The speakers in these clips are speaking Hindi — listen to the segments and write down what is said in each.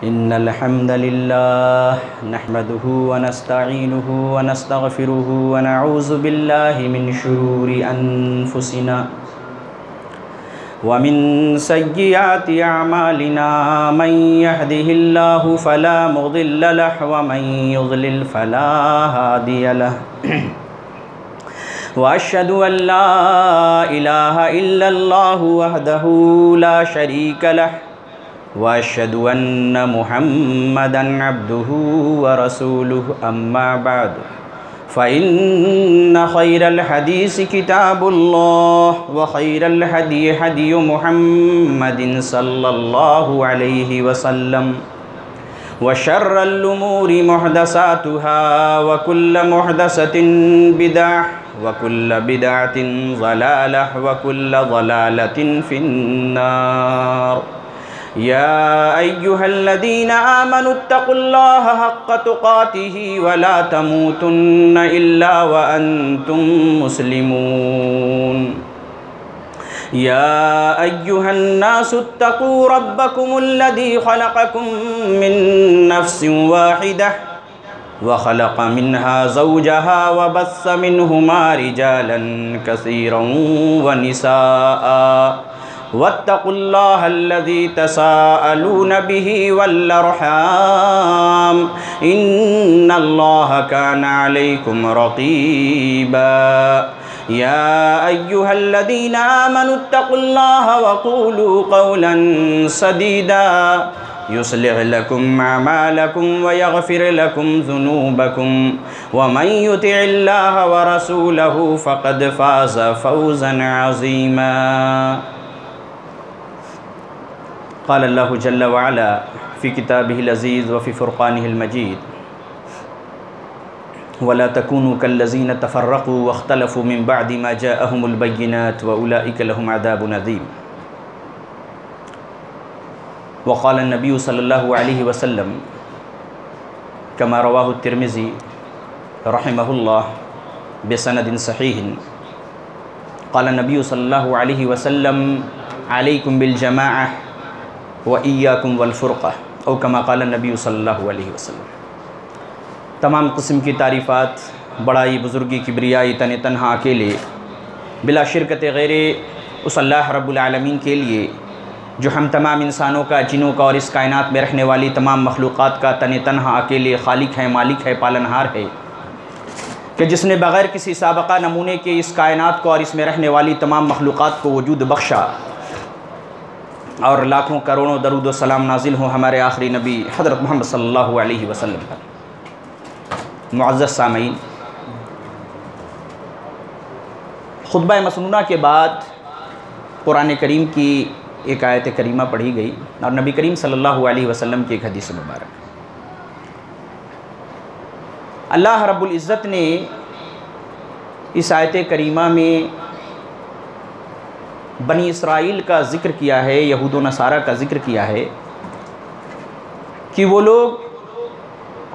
इन्नल हम्दलिल्लाह नहमदुहु व नस्तईनुहु व नस्तगफिरुहु व नऊज़ु बिल्लाहि मिन शुरूरि अनफुसिना व मिन सय्यिआति अमालिना मन यहदिहिल्लाहु फला मुदिल्ल लहु व मन युद्लिल फला हादिय लहु व अशहदु अल्ला इलाहा इल्लल्लाहु वहदहु ला शरीका लहु व अशहदु अन्न मुहम्मदन अब्दुहु व रसूलुहु अम्मा बअद फ़इन्न खैरल हदीस किताबुल्लाह व खैरल हदी हदी मुहम्मदिन सल्लल्लाहु अलैहि वसल्लम व शर्रल उमूरि मुहदसातुहा व कुल्ल मुहदसतिन बिदअह व कुल्ल बिदअतिन ज़लालह व कुल्ल ज़लालतिन फिन्नार। या अय्युहल्लज़ीना आमनुत्तक़ुल्लाहा हक़्क़ तुक़ातिही व ला तमूतुन्न इल्ला व अंतुम मुस्लिमून। या अय्युहन्नासुत्तक़ू रब्बकुमुल्लज़ी ख़लक़कुम मिन नफ़्सिन वाहिदह व ख़लक़ मिन्हा ज़ौजहा व बस्स मिन्हुमा रिजालन कसीरन व निसाअ वत्तक़ुल्लाहल्लज़ी तसाअलून बिही वल अर्हाम इन्नल्लाहा काना अलैकुम रक़ीबा। या अय्युहल्लज़ीना आमनुत्तक़ुल्लाहा व क़ूलू क़ौलन सदीदा युस्लिह लकुम अमालकुम व यग़फ़िर लकुम ज़ुनूबकुम व मन युतिइल्लाह व रसूलहु फ़क़द फ़ाज़ फ़ौज़न अज़ीमा। क़ाल अल्लाहु जल्ल व अला फ़ी किताबिहिल अज़ीज़ व फ़ी फ़ुरक़ानिहिल मजीद वला तकूनू कल्लज़ीना तफ़र्रक़ू वख्तलफ़ू मिन बअदि मा जाअहुमुल बय्यिनात व उलाइका लहुम अज़ाबुन अज़ीम। व क़ाल नबी सल्लल्लाहु अलैहि वसल्लम कमा रवाहु तिर्मिज़ी रहमहुल्लाह बिसनदिन सहीहिन क़ाल नबी सल्लल्लाहु अलैहि वसल्लम अलैकुम बिल जमाअह व इय्याकुम वल फ़ुरक़ा औ कमा क़ाल नबी सल्लल्लाहु अलैहि वसल्लम। तमाम किस्म की तारीफ़ात, बड़ाई, बुज़ुर्गी, किब्रियाई, तन तन्हा अकेले बिला शिरकत गैरे उस अल्लाह रब्बुल आलमीन के लिए जो हम तमाम इंसानों का, जिनों का और इस कायनात में रहने वाली तमाम मखलूक़ात का तन तन्हा अकेले खालिक है, मालिक है, पालनहार है, कि जिसने बग़ैर किसी साबक़ा नमूने के इस कायनात को और इसमें रहने वाली तमाम मखलूक़ात को वजूद बख्शा। और लाखों करोड़ों दरूद व सलाम नाजिल हो हमारे आखिरी नबी हज़रत मोहम्मद सल्लल्लाहु अलैहि वसल्लम पर। मुअज़्ज़ज़ सामीन, खुतबा मसनूना के बाद कुरान करीम की एक आयत करीमा पढ़ी गई और नबी करीम सल्लल्लाहु अलैहि वसल्लम की एक हदीस मुबारक। अल्लाह रब्बुल इज़्ज़त ने इस आयत करीमा में बनी इसराइल का ज़िक्र किया है, यहूद व नसारा का ज़िक्र किया है कि वो लोग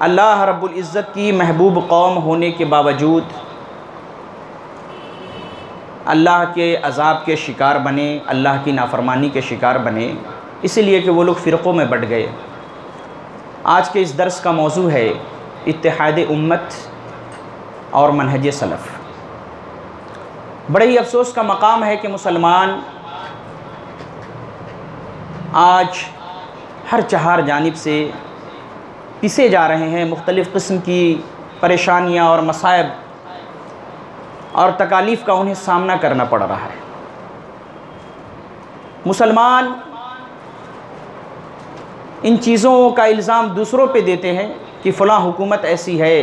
अल्लाह रब्बुल इज़्ज़त की महबूब कौम होने के बावजूद अल्लाह के अज़ाब के शिकार बने, अल्लाह की नाफरमानी के शिकार बने, इसलिए कि वो लोग फ़िरक़ों में बँट गए। आज के इस दर्स का मौजू है इत्तेहाद उम्मत और मनहज सलफ़। बड़े ही अफसोस का मकाम है कि मुसलमान आज हर चहार जानिब से पिसे जा रहे हैं। मुख्तलिफ़ किस्म की परेशानियां और मसाइब और तकालीफ़ का उन्हें सामना करना पड़ रहा है। मुसलमान इन चीज़ों का इल्ज़ाम दूसरों पे देते हैं कि फ़लाँ हुकूमत ऐसी है,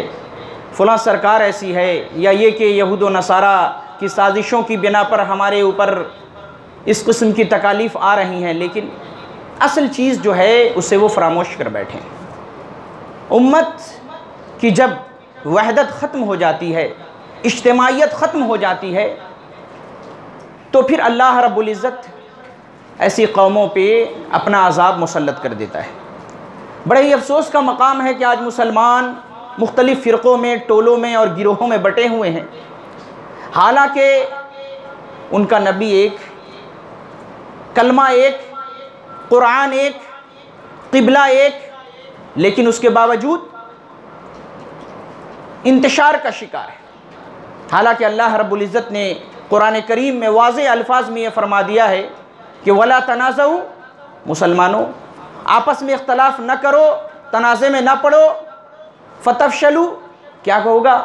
फ़लाँ सरकार ऐसी है, या ये कि यहूद व नसारा की साजिशों की बिना पर हमारे ऊपर इस किस्म की तकालीफ़ आ रही हैं, लेकिन असल चीज़ जो है उसे वो फरामोश कर बैठे हैं। उम्मत की जब वहदत ख़त्म हो जाती है, इज्तिमाइयत ख़त्म हो जाती है, तो फिर अल्लाह रब्बुल इज़्ज़त ऐसी कौमों पे अपना अज़ाब मुसल्लत कर देता है। बड़े ही अफसोस का मकाम है कि आज मुसलमान मुख्तलिफ़ फ़िरक़ों में, टोलों में और गिरोहों में बटे हुए हैं। हालांकि उनका नबी एक, कलमा एक, कुरान एक, क़िबला एक, लेकिन उसके बावजूद इंतशार का शिकार है। हालांकि अल्लाह रब्बुल इज़्ज़त ने कुरान करीम में वाज़ेह अल्फाज में यह फरमा दिया है कि वला तनाज़ऊ, मुसलमानों आपस में इख्तलाफ न करो, तनाज़े में न पड़ो, फतफशलू, क्या होगा,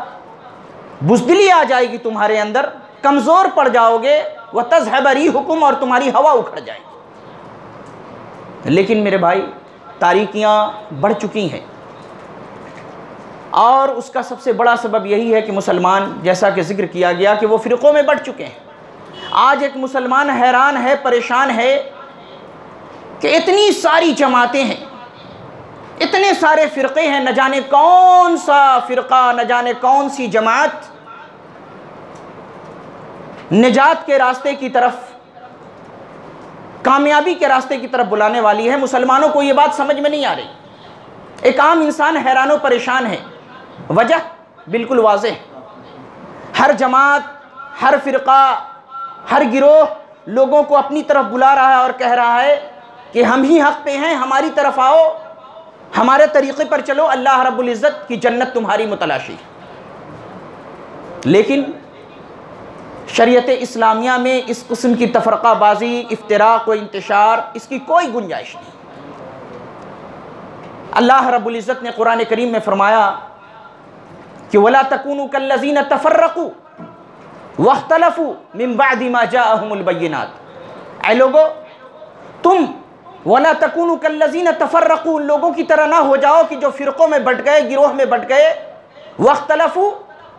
बुज़दिली आ जाएगी तुम्हारे अंदर, कमज़ोर पड़ जाओगे, व तज़हब रिहुकुम, और तुम्हारी हवा उखड़ जाएगी। लेकिन मेरे भाई तारीकियाँ बढ़ चुकी हैं और उसका सबसे बड़ा सबब यही है कि मुसलमान, जैसा कि ज़िक्र किया गया कि वो फ़िरक़ों में बढ़ चुके हैं। आज एक मुसलमान हैरान है, परेशान है कि इतनी सारी जमातें हैं, इतने सारे फ़िरक़े हैं, न जाने कौन सा फ़िरक़ा, न जाने कौन सी जमात निजात के रास्ते की तरफ, कामयाबी के रास्ते की तरफ बुलाने वाली है। मुसलमानों को ये बात समझ में नहीं आ रही। एक आम इंसान हैरान व परेशान है। वजह बिल्कुल वाज़ेह, हर जमात, हर फ़िरक़ा, हर गिरोह लोगों को अपनी तरफ बुला रहा है और कह रहा है कि हम ही हक़ पे हैं, हमारी तरफ आओ, हमारे तरीक़े पर चलो, अल्लाह रब्बुल इज़्ज़त की जन्नत तुम्हारी मुतलाशी। लेकिन शरीयत इस्लामिया में इस किस्म की तफ़रक़ाबाज़ी, इफ्तिराक़ व इंतशार, इसकी कोई गुंजाइश नहीं। अल्लाह रब्बुल इज़्ज़त ने कुरान करीम में फ़रमाया कि वला तकूनु कल्लज़ीना तफ़र्रक़ू वख्तलफ़ू मिन बअदि मा जाअहुमुल बय्यिनात। ऐ लोगो, तुम वला तकूनु कल्लज़ीना तफ़र्रक़ू, उन लोगों की तरह ना हो जाओ कि जो फ़िरक़ों में बट गए, गिरोह में बट गए, वख्तलफ़ू,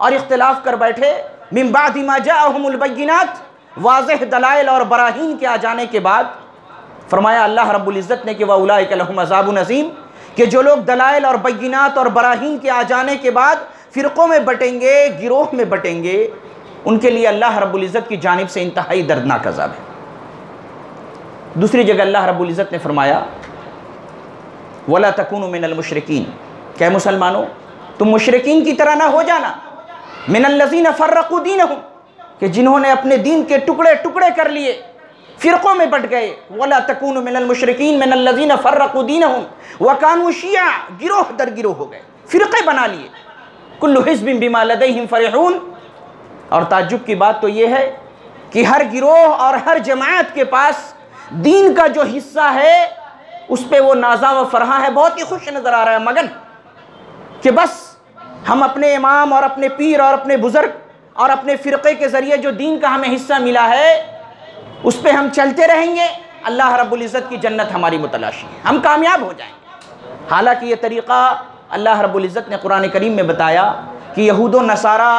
और इख्तिलाफ़ कर बैठे, मिन बअदि मा जाअहुमुल बय्यिनात, वाज़ेह दलाइल और बराहीन के आ जाने के बाद। फरमाया अल्लाह रब्बुल इज़्ज़त ने कि व उलाइका लहुम अज़ाबुन अज़ीम, कि जो लोग दलाइल और बय्यिनात और बराहीन के आ जाने के बाद फ़िरक़ों में बटेंगे, गिरोह में बटेंगे, उनके लिए अल्लाह रब्बुल इज़्ज़त की जानिब से इंतहाई दर्दनाक अज़ाब है। दूसरी जगह अल्लाह रब्बुल इज़्ज़त ने फरमाया वला तकूनु मिनल मुशरिकीन, क्या मुसलमानों तुम मुशरिकीन की तरह ना हो जाना, मिनल्लज़ीना फ़र्रक़ू दीनहुम, कि जिन्होंने अपने दीन के टुकड़े टुकड़े कर लिए, फ़िरक़ों में बट गए। वला तकूनु मिनल मुशरिकीन मिनल्लज़ीना फ़र्रक़ू दीनहुम व कानू शिया, गिरोह दर गिरोह हो गए, फ़िरक़े बना लिए। कुल्लु हिज़्बिन बिमा लदैहिम फ़रिहून। और ताज्जुब की बात तो ये है कि हर गिरोह और हर जमात के पास दीन का जो हिस्सा है उस पर वो नाज़ा व फ़रहा है, बहुत ही खुश नज़र आ रहा है, मगन, कि बस हम अपने इमाम और अपने पीर और अपने बुज़ुर्ग और अपने फ़िरक़े के ज़रिए जो दीन का हमें हिस्सा मिला है उस पर हम चलते रहेंगे, अल्लाह रब्बुल इज़्ज़त की जन्नत हमारी मुतलाशी है, हम कामयाब हो जाएंगे। हालांकि ये तरीक़ा अल्लाह रब्बुल इज़्ज़त ने कुरान करीम में बताया कि यहूद व नसारा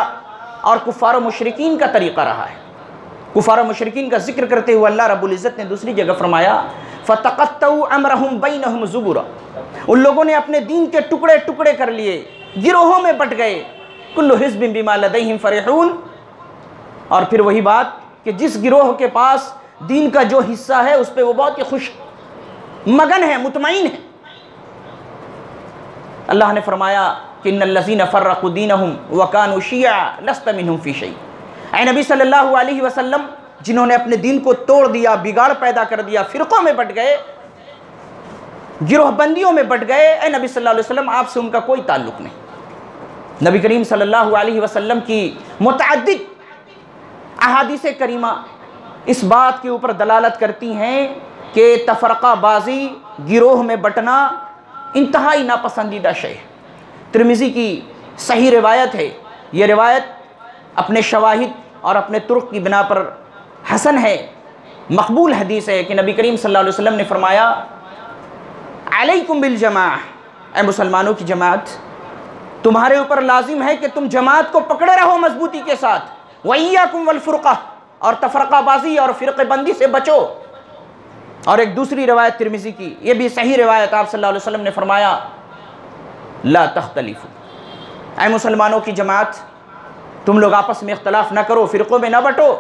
और कुफ़ार व मुशरिकीन का तरीक़ा रहा है। कुफ़ार व मुशरिकीन का जिक्र करते हुए अल्लाह रब्बुल इज़्ज़त ने दूसरी जगह फरमाया फ़तक़त्तऊ अमरहुम बैनहुम ज़ुबुरा, उन लोगों ने अपने दीन के टुकड़े टुकड़े कर लिए, गिरोहों में बट गए। कुल्लु हिज़्बिन बिमा लदैहिम फ़रिहून। और फिर वही बात कि जिस गिरोह के पास दीन का जो हिस्सा है उस पर वो बहुत ही खुश मगन है, मुतमईन है। अल्लाह ने फरमाया कि इन्नल्लज़ीना फ़र्रक़ू दीनहुम व कानू शिया लस्त मिनहुम फ़ी शै। ऐ नबी सल्लल्लाहु अलैहि वसल्लम, जिन्होंने अपने दीन को तोड़ दिया, बिगाड़ पैदा कर दिया, फ़िरक़ों में बट गए, गिरोहबंदियों में बट गए, ऐ नबी सल्लल्लाहु अलैहि वसल्लम आपसे उनका कोई ताल्लुक़ नहीं। नबी करीम सल्लल्लाहु अलैहि वसल्लम की मुतअद्दिद अहादीस करीमा इस बात के ऊपर दलालत करती हैं कि तफ़रक़ाबाज़ी, गिरोह में बटना इंतहाई नापसंदीदा शय है। तिर्मिज़ी की सही रिवायत है, ये रिवायत अपने शवाहिद और अपने तुर्क की बिना पर हसन है, मकबूल हदीस है कि नबी करीम सल्लल्लाहु अलैहि वसल्लम ने फरमाया अलैकुम बिल जमाअह, ऐ मुसलमानों की जमात, तुम्हारे ऊपर लाजिम है कि तुम जमात को पकड़े रहो मजबूती के साथ, वइय्याकुम वल फ़ुरक़ा, और तफ़रक़ाबाज़ी और फ़िरक़ेबंदी से बचो। और एक दूसरी रिवायत तिर्मिज़ी की, ये भी सही रिवायत, आप सल्लल्लाहु अलैहि वसल्लम ने फरमाया ला तख्तलिफ़ू, ऐ मुसलमानों की जमात, तुम लोग आपस में इख्तलाफ न करो, फ़िरक़ों में न बटो।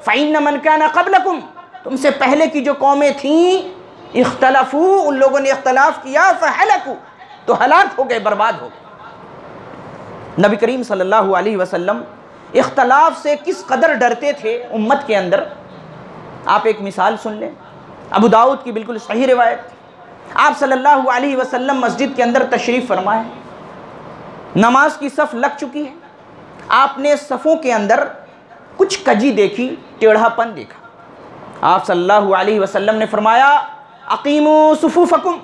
फ़इन्न मन काना क़ब्लकुम, तुमसे पहले की जो कौमें थीं, इख्तलफ़ू, उन लोगों ने इख्तलाफ किया, फ़हलकू, तो हलाक हो गए, बर्बाद हो गए। नबी करीम सल्लल्लाहु अलैहि वसल्लम इख्तलाफ से किस कदर डरते थे उम्मत के अंदर, आप एक मिसाल सुन लें। अबू दाऊद की बिल्कुल सही रिवायत, आप सल्लल्लाहु अलैहि वसल्लम मस्जिद के अंदर तशरीफ़ फरमाए, नमाज की सफ़ लग चुकी है, आपने सफ़ों के अंदर कुछ कजी देखी, टेढ़ापन देखा। आप सल्लल्लाहु अलैहि वसल्लम ने फरमाया, अकीमू सुफूफकुम,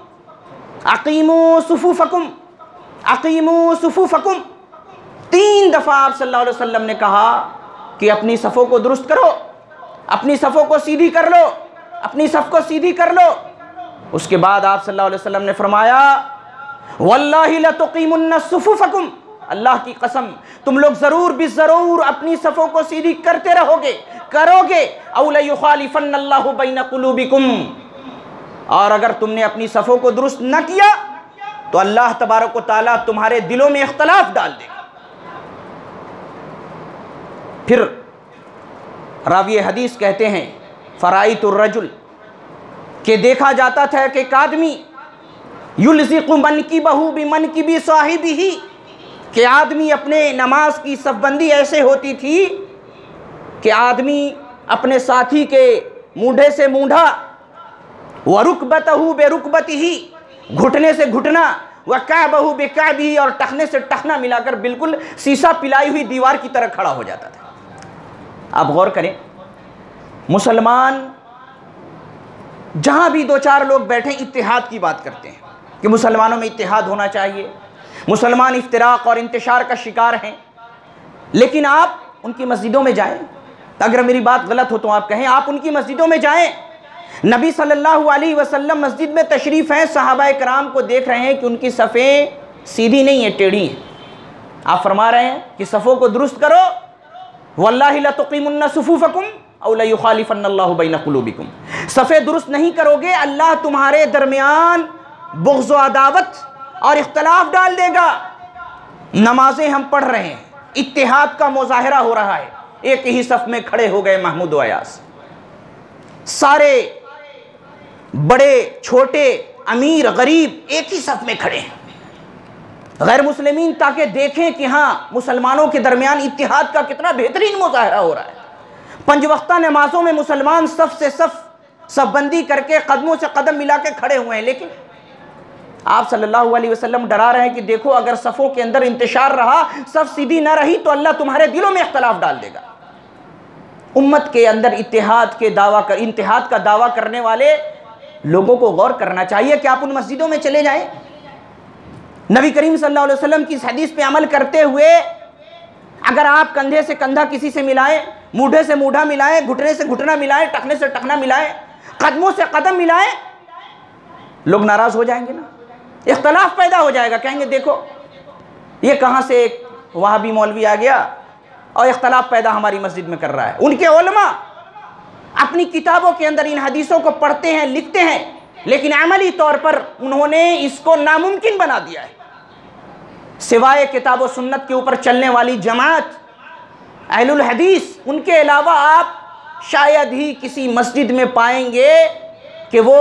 अकीमू सुफूफकुम, अकीमू सुफूफकुम। 3 दफ़ा आप सल्लल्लाहु अलैहि वसल्लम ने कहा कि अपनी सफ़ों को दुरुस्त करो, अपनी सफ़ों को सीधी कर लो, अपनी सफ़ को सीधी कर लो। उसके बाद आप सल्लल्लाहु अलैहि वसल्लम ने फरमाया, वल्लाहि लतुकीमुन्ना सुफूफकुम, अल्लाह की कसम तुम लोग ज़रूर भी ज़रूर अपनी सफ़ों को सीधी करते रहोगे, करोगे। औ लयुखालिफन्नल्लाहु बैन कुलूबिकुम, और अगर तुमने अपनी सफ़ों को दुरुस्त न किया तो अल्लाह तबारक व तआला तुम्हारे दिलों में इख्तलाफ डाल देगा। फिर रावी हदीस कहते हैं, फ़राइतुर रजुल, कि देखा जाता था कि एक आदमी युल्ज़िक़ु मनकिबहु बिमनकिबि साहिबिही, कि आदमी अपने नमाज की सफ़बंदी ऐसे होती थी कि आदमी अपने साथी के मूढ़े से मूढ़ा, व रुकबतहु बेरुकबतिही, घुटने से घुटना, व कैबहु बेकैबिही, और टखने से टखना मिलाकर बिल्कुल शीशा पिलाई हुई दीवार की तरह खड़ा हो जाता था। आप गौर करें, मुसलमान जहाँ भी 2-4 लोग बैठे इत्तिहाद की बात करते हैं कि मुसलमानों में इत्तिहाद होना चाहिए, मुसलमान इफ्तिराक और इंतशार का शिकार हैं। लेकिन आप उनकी मस्जिदों में जाएं, अगर मेरी बात गलत हो तो आप कहें, आप उनकी मस्जिदों में जाएं। नबी सल्लल्लाहु अलैहि वसल्लम मस्जिद में तशरीफ़ हैं, सहाबाए किराम को देख रहे हैं कि उनकी सफ़ें सीधी नहीं है, टेढ़ी हैं। आप फरमा रहे हैं कि सफ़ों को दुरुस्त करो, वल्लाहि लतुकीमुन्ना सुफूफकुम औ लयुखालिफन्नल्लाहु बैन कुलूबिकुम। सफ़े दुरुस्त नहीं करोगे, अल्लाह तुम्हारे दरमियान बुग़्ज़ व अदावत और इख्तलाफ डाल देगा। नमाजें हम पढ़ रहे हैं, इत्तिहाद का मुज़ाहिरा हो रहा है, एक ही सफ़ में खड़े हो गए महमूद व अयास, सारे बड़े छोटे अमीर गरीब एक ही सफ़ में खड़े हैं। गैर मुस्लिमीन ताकि देखें कि हाँ, मुसलमानों के दरमियान इत्तिहाद का कितना बेहतरीन मुज़ाहिरा हो रहा है। 5 वक्ता नमाजों में मुसलमान सफ़ से सफ़बंदी करके कदमों से कदम मिला के खड़े हुए हैं। लेकिन आप सल्लल्लाहु अलैहि वसल्लम डरा रहे हैं कि देखो, अगर सफ़ों के अंदर इंतशार रहा, सफ़ सीधी ना रही तो अल्लाह तुम्हारे दिलों में इख्तलाफ डाल देगा। उम्मत के अंदर इत्तिहाद का दावा करने वाले लोगों को गौर करना चाहिए कि आप उन मस्जिदों में चले जाएं, नबी करीम सल्लल्लाहु अलैहि वसल्लम की इस हदीस पे अमल करते हुए अगर आप कंधे से कंधा किसी से मिलाएं, मूढ़े से मूढ़ा मिलाएं, घुटने से घुटना मिलाएं, टखने से टखना मिलाएं, कदमों से कदम मिलाएं, लोग नाराज़ हो जाएंगे ना, इख्तलाफ पैदा हो जाएगा। कहेंगे देखो ये कहाँ से एक वहाबी मौलवी आ गया और इख्तलाफ पैदा हमारी मस्जिद में कर रहा है। उनके उलमा अपनी किताबों के अंदर इन हदीसों को पढ़ते हैं, लिखते हैं, लेकिन अमली तौर पर उन्होंने इसको नामुमकिन बना दिया है। सिवाय किताब व सुन्नत के ऊपर चलने वाली जमात अहलुल हदीस, उनके अलावा आप शायद ही किसी मस्जिद में पाएंगे कि वो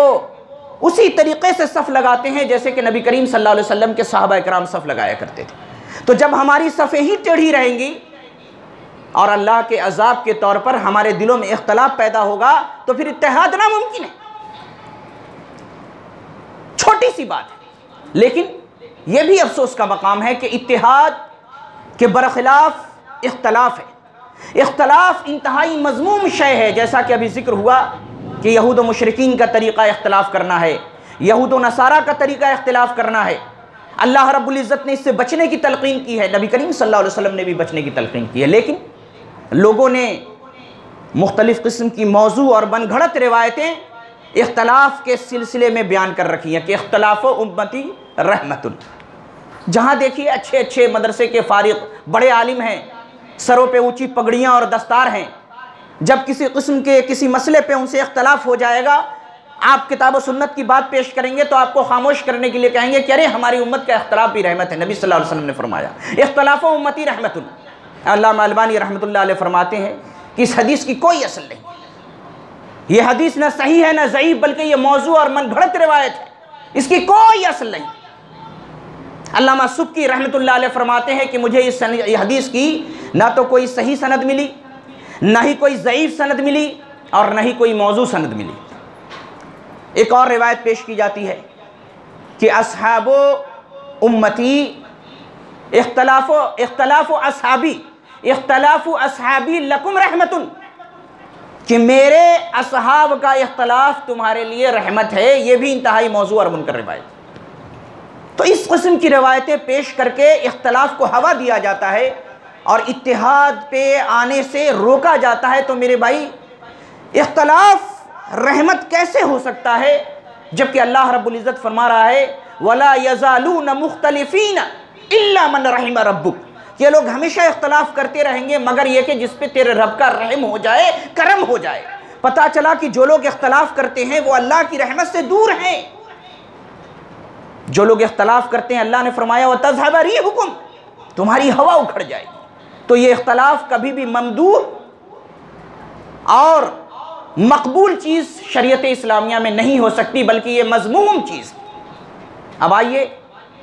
उसी तरीक़े से सफ़ लगाते हैं जैसे कि नबी करीम सल्लल्लाहु अलैहि वसल्लम के सहाबाए किराम सफ़ लगाया करते थे। तो जब हमारी सफ़ें ही टेढ़ी रहेंगी और अल्लाह के अज़ाब के तौर पर हमारे दिलों में इख्तलाफ पैदा होगा तो फिर इत्तेहाद नामुमकिन है। छोटी सी बात है, लेकिन यह भी अफसोस का मकाम है कि इत्तेहाद के बरखिलाफ इख्तलाफ है। इख्तलाफ इंतहाई मज़मूम शय है, जैसा कि अभी जिक्र हुआ कि यहूद व मुशरिकीन का तरीक़ा इख्तलाफ करना है, यहूद व नसारा का तरीक़ा इख्तलाफ करना है। अल्लाह रब्बुल इज़्ज़त ने इससे बचने की तलक़ीन की है, नबी करीम सल्लल्लाहु अलैहि वसल्लम ने भी बचने की तलक़ीन की है। लेकिन लोगों ने मुख्तलिफ़ किस्म की मौजू और बनघड़त रिवायतें इख्तलाफ के सिलसिले में बयान कर रखी हैं कि इख्तलाफ उम्मती रहमतुन। जहाँ देखिए अच्छे अच्छे मदरसे के फारिग बड़े आलिम हैं, सरों पे ऊंची पगड़ियाँ और दस्तार हैं, जब किसी किस्म के किसी मसले पे उनसे इख्तलाफ हो जाएगा, आप किताब व सुन्नत की बात पेश करेंगे तो आपको खामोश करने के लिए कहेंगे कि अरे हमारी उम्मत का इख्तलाफ भी रहमत है। नबी सल्लल्लाहु अलैहि वसल्लम ने फरमाया इख्तलाफ उम्मती रहमतुन। अल्लामा अलबानी रहमतुल्लाह अलैह फरमाते हैं कि इस हदीस की कोई असल नहीं, ये हदीस न सही है न ज़ईफ़, बल्कि ये मौजू और मनगढ़ंत रिवायत है, इसकी कोई असल नहीं। अल्लामा सुब्की रहमतुल्लाह अलैह फरमाते हैं कि मुझे इस हदीस की ना तो कोई सही सनद मिली, ना ही कोई ज़ईफ़ सनद मिली और ना ही कोई मौजू सनद मिली। एक और रिवायत पेश की जाती है कि अस्हाबो उम्मती इख्तलाफो अस्हाबी लकुम रहमतुन, कि मेरे असहाब का इख्तलाफ तुम्हारे लिए रहमत है। ये भी इंतहाई मौजू और मुनकर रिवायत। तो इस किस्म की रवायतें पेश करके इख्तलाफ को हवा दिया जाता है और इत्तिहाद पे आने से रोका जाता है। तो मेरे भाई, इख्तलाफ रहमत कैसे हो सकता है, जबकि अल्लाह रब्बुल इज़्ज़त फरमा रहा है वला यज़ालून मुख्तलिफीन इल्ला मन रहिम रब्बुक, ये लोग हमेशा इख्तलाफ करते रहेंगे मगर ये कि जिस पे तेरे रब का रहम हो जाए, करम हो जाए। पता चला कि जो लोग इख्तलाफ करते हैं वो अल्लाह की रहमत से दूर हैं। जो लोग इख्तलाफ करते हैं, अल्लाह ने फरमाया व तज़हब रिहुकुम, तुम्हारी हवा उखड़ जाएगी। तो ये इख्तलाफ कभी भी ममदूह और मकबूल चीज़ शरीयत इस्लामिया में नहीं हो सकती, बल्कि ये मज़मूम चीज़। अब आइए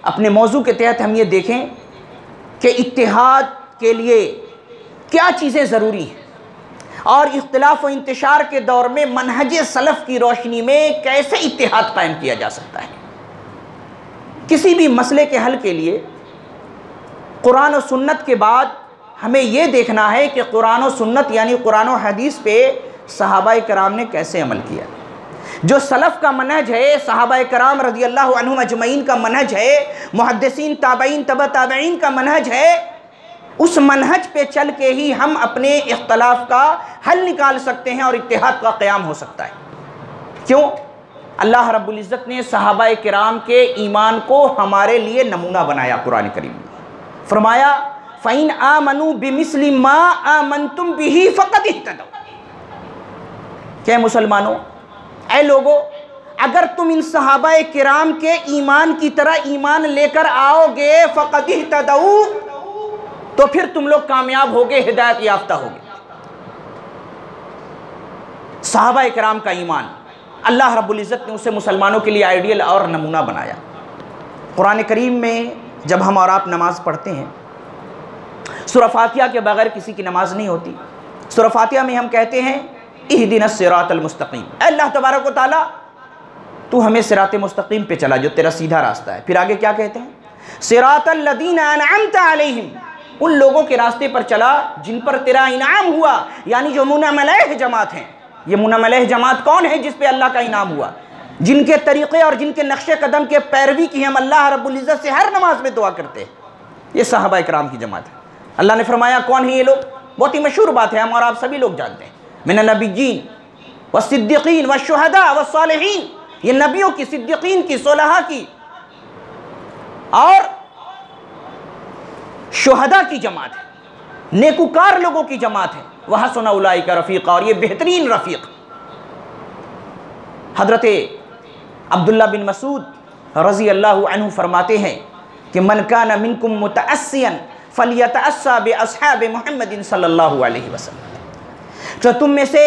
अपने मौजू के तहत हम ये देखें कि इत्तिहाद के लिए क्या चीज़ें ज़रूरी हैं और इख्तिलाफ व इंतशार के दौर में मनहज सलफ़ की रोशनी में कैसे इत्तिहाद कायम किया जा सकता है। किसी भी मसले के हल के लिए कुरान और सुन्नत के बाद हमें यह देखना है कि कुरान और सुन्नत यानी कुरान और हदीस पे सहाबाए कराम ने कैसे अमल किया। जो सलफ़ का मनहज है, सहाबाए कराम रज़ी अल्लाह अन्हुम अजमईन का मनहज है, मुहद्दिसीन ताबईन तबा ताबईन का मनहज है, उस मनहज पे चल के ही हम अपने इख्तलाफ का हल निकाल सकते हैं और इत्तिहाद का क़याम हो सकता है। क्यों? अल्लाह रब्बुल इज़्ज़त ने सहाबाए किराम के ईमान को हमारे लिए नमूना बनाया। कुरान करीम में फरमाया फ़इन आमनू बिमिस्लि मा आमनतुम बिही फ़क़द इह्तदौ, क्या मुसलमानों, ऐ लोगो, अगर तुम इन सहाबाए किराम के ईमान की तरह ईमान लेकर आओगे, फ़क़द इह्तदौ, तो फिर तुम लोग कामयाब होगे, हिदायत याफ्ता होगे। सहाबाए किराम का ईमान अल्लाह रब्बुल इज़्ज़त ने उसे मुसलमानों के लिए आइडियल और नमूना बनाया। कुरान करीम में जब हम और आप नमाज़ पढ़ते हैं, सूरा फातिहा के बगैर किसी की नमाज नहीं होती। सूरा फातिहा में हम कहते हैं इहदिनस सिरातल मुस्तकीम, अल्लाह तबारक व तआला तू हमें सिरात मुस्तकीम पे चला, जो तेरा सीधा रास्ता है। फिर आगे क्या कहते हैं? सिरातल लदीना अनअमता अलैहिम, उन लोगों के रास्ते पर चला जिन पर तेरा इनाम हुआ, यानी जो मुनअम अलैह जमात हैं। ये मुनअम अलैह जमात कौन है? जिस पे अल्लाह का इनाम हुआ, जिनके तरीक़े और जिनके नक्शे कदम के पैरवी की हम अल्लाह रब्बुल इज़्ज़त से हर नमाज में दुआ करते हैं। ये सहाबा इकराम की जमात है। अल्लाह ने फरमाया कौन है ये लोग? बहुत ही मशहूर बात है, हम और आप सभी लोग जानते हैं। मिनन नबिय्यीन व सिद्दीक़ीन व शुहदा व सालिहीन, ये नबियों की, सिद्दीक़ीन की, सोलहा की और शुहदा की जमात है, नेकुकार लोगों की जमात है। वह हसना उलाइका रफ़ीक़ा, और ये बेहतरीन रफ़ीक़। हज़रत अब्दुल्ला बिन मसूद रज़ी अल्लाहु अन्हु फरमाते हैं कि मन काना मिनकुम मुतअस्सियन फलियतअस्सा बिअस्हाब मुहम्मदिन सल्लल्लाहु अलैहि वसल्लम, तो तुम में से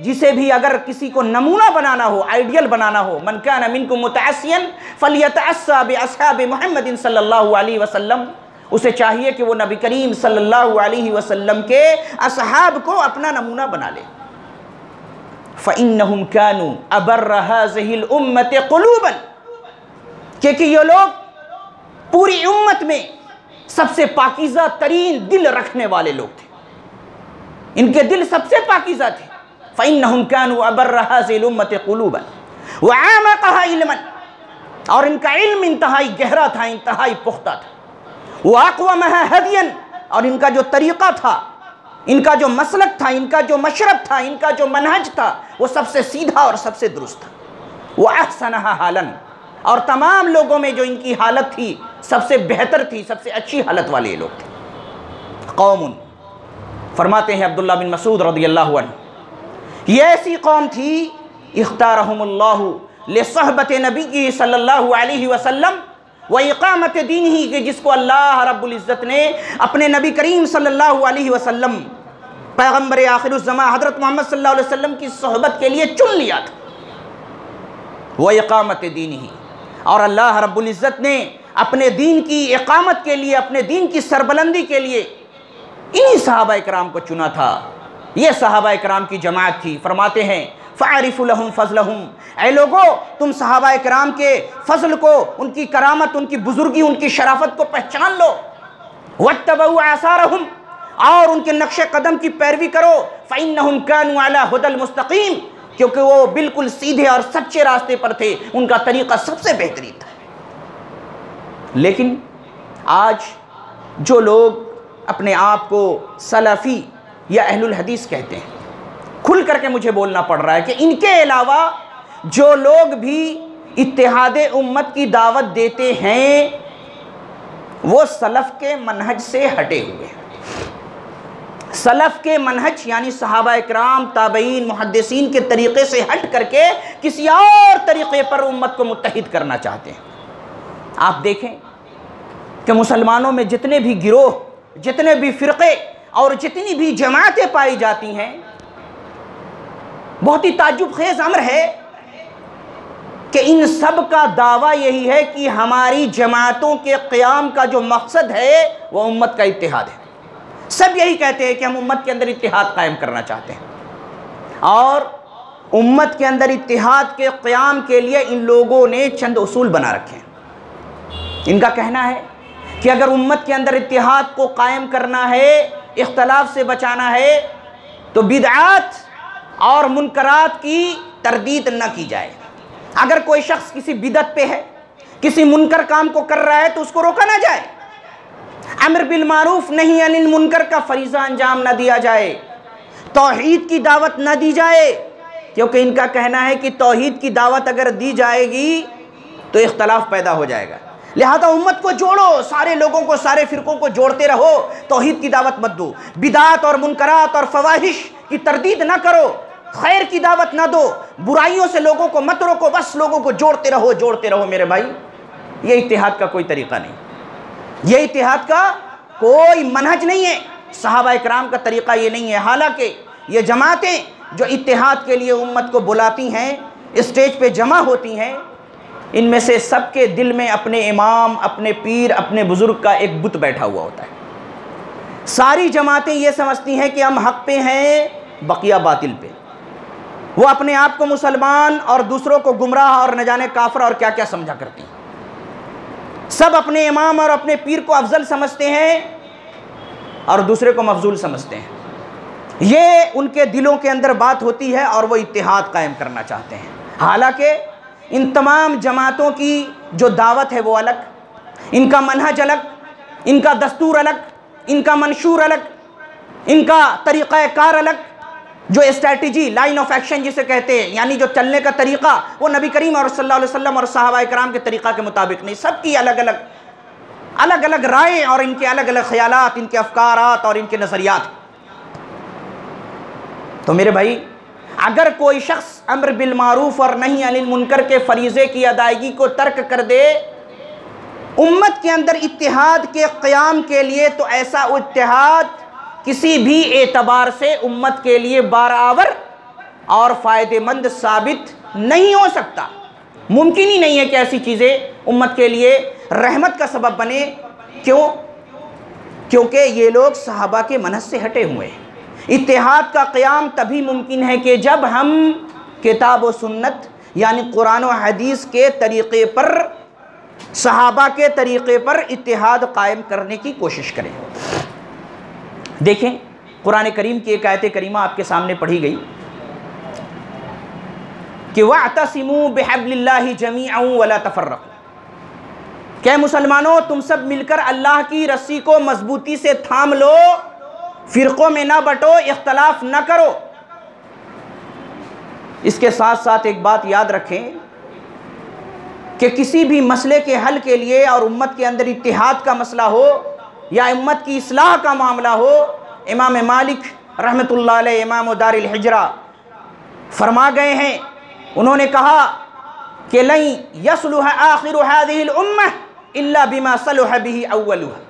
जिसे भी अगर किसी को नमूना बनाना हो, आइडियल बनाना हो, मन काना मिनकुम मुतअस्सियन फलियतअस्सा बिअस्हाब मुहम्मदिन सल्लल्लाहु अलैहि वसल्लम, उसे चाहिए कि वो नबी करीम सल्लल्लाहु अलैहि वसल्लम के असहाब को अपना नमूना बना ले। फ़इन्नहुम कानू अबर्र हाज़िहिल उम्मति क़ुलूबन, क्योंकि ये लोग पूरी उम्मत में सबसे पाकीज़ा तरीन दिल रखने वाले लोग थे, इनके दिल सबसे पाकीज़ा थे। फ़इन्नहुम कानू अबर्र हाज़िहिल उम्मति क़ुलूबन व आमक़हा इल्मन, और इनका इल्म इंतहाई गहरा था, इंतहाई पुख्ता था। वाक़वमहा हदियन, और इनका जो तरीक़ा था, इनका जो मसलक था, इनका जो मशरब था, इनका जो मनहज था, वो सबसे सीधा और सबसे दुरुस्त था। वह अहसनहा हालन, और तमाम लोगों में जो इनकी हालत थी सबसे बेहतर थी, सबसे अच्छी हालत वाले लोग थे। कौमुन, फरमाते हैं अब्दुल्ला बिन मसूद रज़ियल्लाहु अन्हु, ये ऐसी कौम थी इख्तारहुमुल्लाहु लिसहबत नबी सल्लल्लाहु अलैहि वसल्लम व इक़ामत दीन ही, कि जिसको अल्लाह रब्बुल इज़्ज़त ने अपने नबी करीम सल्लल्लाहु अलैहि वसल्लम, पैगम्बर आखिरुज़्ज़मा हज़रत मोहम्मद सल्लल्लाहु अलैहि वसल्लम की सोहबत के लिए चुन लिया था। व इक़ामत दीन ही, और अल्लाह रब्बुल इज़्ज़त ने अपने दीन की इक़ामत के लिए, अपने दीन की सरबलंदी के लिए इन्हीं सहाबा इकराम को चुना था। ये सहाबा इकराम की जमात थी। फरमाते हैं फ़अरिफ़ू लहुम फ़ज़लहुम, ऐ लोगो तुम सहाबा किराम के फ़ज़ल को, उनकी करामत, उनकी बुजुर्गी, उनकी शराफत को पहचान लो। वत्तबऊ आसारहुम, और उनके नक्शे कदम की पैरवी करो। फ़इन्नहुम कानू अला हुदल मुस्तक़ीम, क्योंकि वो बिल्कुल सीधे और सच्चे रास्ते पर थे, उनका तरीक़ा सबसे बेहतरीन था। लेकिन आज जो लोग अपने आप को सलफ़ी या अहलुल हदीस कहते हैं, खुल करके मुझे बोलना पड़ रहा है कि इनके अलावा जो लोग भी इत्तेहादे उम्मत की दावत देते हैं वो सलफ़ के मनहज से हटे हुए हैं। सलफ़ के मनहज यानी सहाबा इकराम, ताबईन, मुहद्दिसीन के तरीक़े से हट करके किसी और तरीक़े पर उम्मत को मुत्तहिद करना चाहते हैं। आप देखें कि मुसलमानों में जितने भी गिरोह, जितने भी फ़िरक़े और जितनी भी जमातें पाई जाती हैं, बहुत ही ताज्जुब खेज़ अमर है कि इन सब का दावा यही है कि हमारी जमातों के क़याम का जो मकसद है वह उम्मत का इत्तिहाद है। सब यही कहते हैं कि हम उम्मत के अंदर इत्तिहाद कायम करना चाहते हैं, और उम्मत के अंदर इत्तिहाद के क़याम के लिए इन लोगों ने चंद उसूल बना रखे हैं। इनका कहना है कि अगर उम्मत के अंदर इत्तिहाद को कायम करना है, इख्तलाफ से बचाना है, तो बिदआत और मुनकरात की तरदीद न की जाए। अगर कोई शख्स किसी बिदत पे है, किसी मुनकर काम को कर रहा है, तो उसको रोका ना जाए। अम्र बिल मारूफ नहीं अनिल मुनकर का फरीज़ा अंजाम न दिया जाए। तौहीद की दावत न दी जाए, क्योंकि इनका कहना है कि तौहीद की दावत अगर दी जाएगी तो इख्तलाफ पैदा हो जाएगा। लिहाजा उम्मत को जोड़ो, सारे लोगों को, सारे फ़िरक़ों को जोड़ते रहो, तौहीद की दावत मत दो। बिदात और मुनकरात और फवाहिश की तरदीद ना करो, खैर की दावत ना दो, बुराइयों से लोगों को मत रोको, बस लोगों को जोड़ते रहो, जोड़ते रहो। मेरे भाई, ये इत्तिहाद का कोई तरीक़ा नहीं, ये इत्तिहाद का कोई मनहज नहीं है। सहाबा इकराम का तरीक़ा ये नहीं है। हालांकि ये जमातें जो इत्तिहाद के लिए उम्मत को बुलाती हैं, स्टेज पे जमा होती हैं, इनमें से सबके दिल में अपने इमाम, अपने पीर, अपने बुज़ुर्ग का एक बुत बैठा हुआ होता है। सारी जमातें ये समझती हैं कि हम हक़ पे हैं, बकिया बातिल पे। वो अपने आप को मुसलमान और दूसरों को गुमराह और न जाने काफिर और क्या क्या समझा करती हैं। सब अपने इमाम और अपने पीर को अफजल समझते हैं और दूसरे को मफजूल समझते हैं। ये उनके दिलों के अंदर बात होती है और वो इत्तिहाद कायम करना चाहते हैं। हालांकि इन तमाम जमातों की जो दावत है वो अलग, इनका मनहज अलग, इनका दस्तूर अलग, इनका मंशूर अलग, इनका तरीक़ा कार अलग। जो स्ट्रैटेजी, लाइन ऑफ एक्शन जिसे कहते हैं, यानी जो चलने का तरीक़ा, वो नबी करीम और सल्लल्लाहु अलैहि वसल्लम और सहाबा इकराम के तरीक़ा के मुताबिक नहीं। सबकी अलग अलग राय और इनके अलग अलग ख्यालात, इनके अफकारात और इनके नज़रियात। तो मेरे भाई, अगर कोई शख्स अम्र बिल मारूफ और नहीं अनिल मुनकर के फरीज़े की अदायगी को तर्क कर दे उम्मत के अंदर इत्तिहाद के क़याम के लिए, तो ऐसा इत्तिहाद किसी भी एतबार से उम्मत के लिए बराबर और फ़ायदेमंद साबित नहीं हो सकता। मुमकिन ही नहीं है कि ऐसी चीज़ें उम्मत के लिए रहमत का सबब बने। क्यों? क्योंकि ये लोग सहाबा के मनहज से हटे हुए हैं। इत्तिहाद का क़याम तभी मुमकिन है कि जब हम किताब व सुन्नत यानी कुरान व हदीस के तरीक़े पर, सहाबा के तरीक़े पर इत्तिहाद कायम करने की कोशिश करें। देखें, कुरान करीम की एक आयत करीमा आपके सामने पढ़ी गई कि वअतसिमू बिहब्लिल्लाहि जमीअन वला तफर्रक़ू, क्या मुसलमानों तुम सब मिलकर अल्लाह की रस्सी को मजबूती से थाम लो, फ़िरक़ों में ना बटो, इख्तलाफ ना करो। इसके साथ साथ एक बात याद रखें कि किसी भी मसले के हल के लिए और उम्मत के अंदर इत्तिहाद का मसला हो या उम्मत की इस्लाह का मामला हो, इमाम मालिक रहमतुल्लाह अलैह, इमाम दारिल हिजरा, फरमा गए हैं, उन्होंने कहा कि लन यसलुह आखिरु हाज़िहिल उम्मह इल्ला बिमा सलुह बिही अव्वलुहा,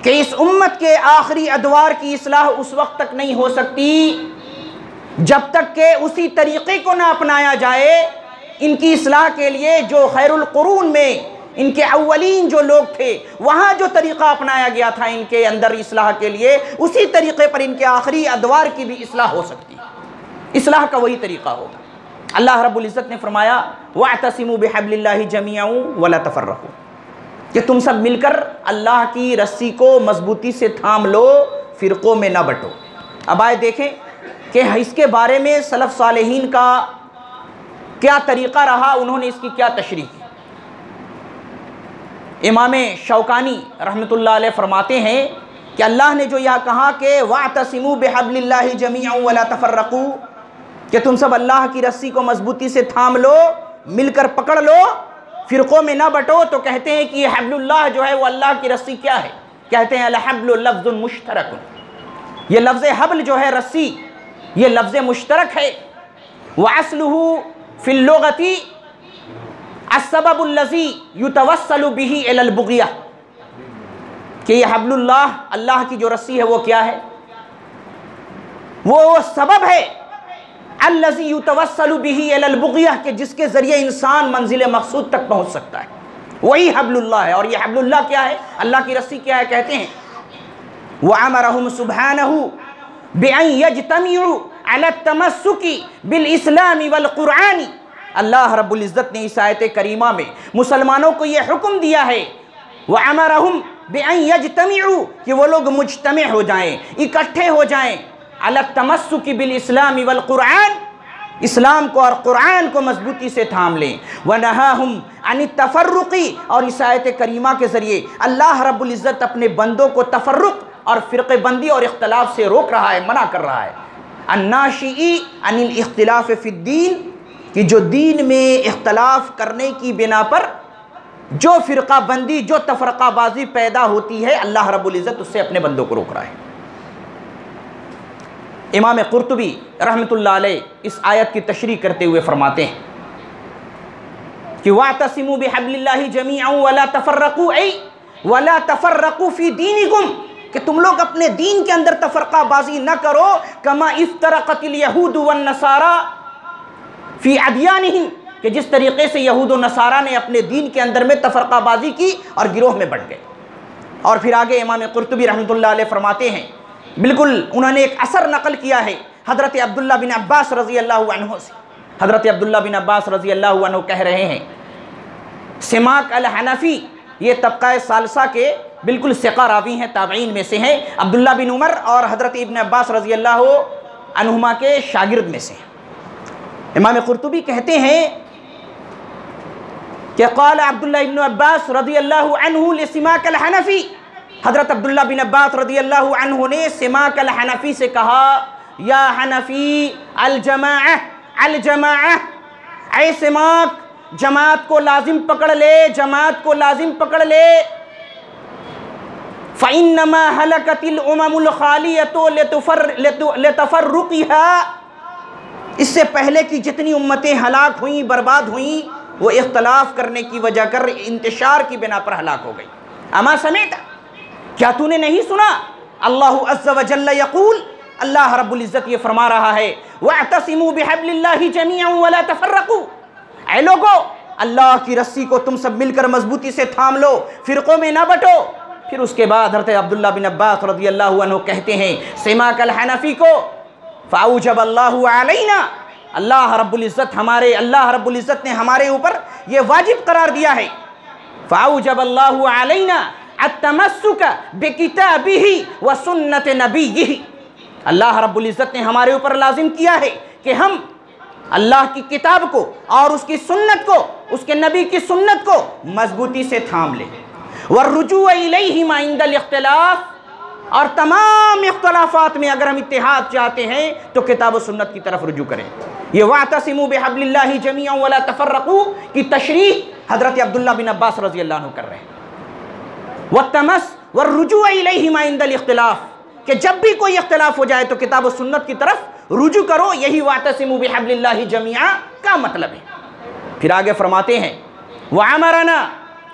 कि इस उम्मत के आखिरी अदवार की इस्लाह उस वक्त तक नहीं हो सकती जब तक कि उसी तरीक़े को ना अपनाया जाए इनकी इस्लाह के लिए जो खैरुल कुरून में इनके अव्वलीन जो लोग थे, वहाँ जो तरीक़ा अपनाया गया था इनके अंदर इस्लाह के लिए, उसी तरीक़े पर इनके आखिरी अदवार की भी इस्लाह हो सकती है। इस्लाह का वही तरीक़ा होगा। अल्लाह रब्बुल इज़्ज़त ने फरमाया वअतसिमू बिहब्लिल्लाहि जमीअन वला तफर्रकू, कि तुम सब मिलकर अल्लाह की रस्सी को मजबूती से थाम लो, फ़िरक़ों में ना बंटो। अब आए देखें कि इसके बारे में सलफ़ सालेहीन का क्या तरीक़ा रहा, उन्होंने इसकी क्या तशरीह की। इमाम शौकानी रहमतुल्लाह अलैह फरमाते हैं कि अल्लाह ने जो यह कहा कि वअतसिमू बिहब्लिल्लाहि जमीअन वला तफर्रकू, कि तुम सब अल्लाह की रस्सी को मजबूती से थाम लो, मिलकर पकड़ लो, फ़िरक़ों में ना बटो, तो कहते हैं कि ये हब्लुल्लाह जो है वो अल्लाह की रस्सी क्या है? कहते हैं अल-हब्लु लफ्ज़ुन मुश्तरकुन, ये लफ्ज़ हब्ल जो है रस्सी, ये लफ्ज़ मुश्तरक है। व अस्लुहु फ़िल लुग़ति अस्सबबुल्लज़ी युतवस्सलु बिही इलल बुग़िया, कि ये हब्लुल्लाह अल्लाह की जो रस्सी है वो क्या है? वो सबब है अल्लज़ी युतवस्सलु बिही इलल बुग़िया, कि जिसके ज़रिए इंसान मंजिल मक़सूद तक पहुँच सकता है, वही हब्लुल्लाह है। और ये हब्लुल्लाह क्या है? अल्लाह की रस्सी क्या है? कहते हैं व अमरहुम सुब्हानहु बिअन यज्तमिउ अला तमस्सुकी बिल इस्लामी वल कुरआनी। अल्लाह रब्बुल इज़्ज़त ने इस आयत करीमा में मुसलमानों को ये हुक्म दिया है व अमरहुम बिअन यज्तमिउ, कि वो लोग मुज्तमे हो जाएं, इकट्ठे हो जाएं, अला तमस्सुकी बिल इस्लामी वल कुरआन, इस्लाम को और कुरान को मजबूती से थाम लें। व नहाहुम अन तफर्रुक़ी, और इस आयत करीमा के ज़रिए अल्लाह रब्बुल इज़्ज़त अपने बंदों को तफर्रुक़ और फ़िरक़े बंदी और इख्तिलाफ़ से रोक रहा है, मना कर रहा है। अन्नाशिई अनिल इख्तिलाफ़ फ़िद्दीन, कि जो दीन में इख्तिलाफ़ करने की बिना पर जो फ़िरक़ा बंदी, जो तफ़रक़ाबाज़ी पैदा होती है, अल्लाह रब्बुल इज़्ज़त उससे अपने बंदों को रोक रहा है। इमाम क़ुर्तुबी रहमतुल्लाह अलैह इस आयत की तशरीह करते हुए फरमाते हैं कि वअतसिमू बिहब्लिल्लाहि जमीअन वला तफर्रकू, ऐ वला तफर्रकू फ़ी दीनिकुम, कि तुम लोग अपने दीन के अंदर तफ़रक़ाबाज़ी न करो, कमा इफ्तरक़तिल यहूद वन नसारा फ़ी अदयानिहिम, कि जिस तरीक़े से यहूद व नसारा ने अपने दीन के अंदर में तफ़रक़ाबाज़ी की और गिरोह में बढ़ गए। और फिर आगे इमाम क़ुर्तुबी रहमतुल्लाह अलैह फरमाते हैं, बिल्कुल उन्होंने एक असर नकल किया है हज़रत अब्दुल्ला बिन अब्बास रज़ी अल्लाहु अन्हु से। हज़रत अब्दुल्ला बिन अब्बास रज़ी अल्लाहु अन्हु कह रहे हैं, सिमाक अल हनफ़ी, ये तबक़ा सालसा के बिल्कुल सिक़ा रावी हैं, ताबईन में से हैं, अब्दुल्ला बिन उमर और हज़रत इब्न अब्बास रज़ी अल्लाहु अन्हुमा के शागिर्द में से हैं। इमाम क़ुर्तुबी कहते हैं कि क़ाल अब्दुल्ला इब्न अब्बास रज़ी अल्लाहु अन्हु लिसिमाक अल हनफ़ी, हज़रत अब्दुल्ला बिन अब्बास रज़ी अल्लाहु अन्हु ने सिमाक अल हनफ़ी से कहा, या हनफ़ी अल जमाअह अल जमाअह, ऐ सिमाक जमात को लाजिम पकड़ ले, जमात को लाजिम पकड़ ले। फ़इन्नमा हलकतिल उममुल खालियतु लितफ़र्रुक़िहा, इससे पहले कि जितनी उम्मतें हलाक हुई, बर्बाद हुई, वो इख्तलाफ करने की वजह कर इंतशार की बिना पर हलाक हो गई। अमा समेत, क्या तूने नहीं सुना? अल्लाहु अज़्ज़ व जल्ल यक़ूल, अल्लाह रब्बुल इज़्ज़त ये फरमा रहा है, वअतसिमू बिहब्लिल्लाहि जमीअन वला तफर्रकू, ऐ लोगो अल्लाह की रस्सी को तुम सब मिलकर मजबूती से थाम लो, फ़िरक़ों में ना बटो। फिर उसके बाद हज़रत अब्दुल्ला बिन अब्बास रज़ी अल्लाहु अन्हु कहते हैं सिमाक अल हनफ़ी को, फ़अौजब अल्लाहु अलैना, अल्लाह रब्बुल इज़्ज़त ने हमारे ऊपर ये वाजिब करार दिया है, फ़अौजब अल्लाहु अलैना अत-तमस्सुक बिकिताबिही व सुन्नत नबिय्यिही, अल्लाह रब्बुल इज़्ज़त ने हमारे ऊपर लाजिम किया है कि हम अल्लाह की किताब को और उसकी सुन्नत को, उसके नबी की सुन्नत को मजबूती से थाम लें। वर्रुजू इलैहिमा इंदल इख्तिलाफ, और तमाम इख्तिलाफात में अगर हम इत्तिहाद चाहते हैं तो किताब और सुन्नत की तरफ रुजू करें। ये वअतसिमू बिहब्लिल्लाहि जमीअन वला तफर्रकू की तशरीह हज़रत अब्दुल्ला बिन अब्बास रज़ी अल्लाह अन्हु कर रहे हैं। वत्तमस वर्रुजू इलैहिमा इंदल इख्तिलाफ, कि जब भी कोई इख्तिलाफ हो जाए तो किताब और सुन्नत की तरफ रुजू करो, यही वअतसिमू बिहब्लिल्लाहि जमीअन का मतलब है। फिर आगे फरमाते हैं, व अमरना,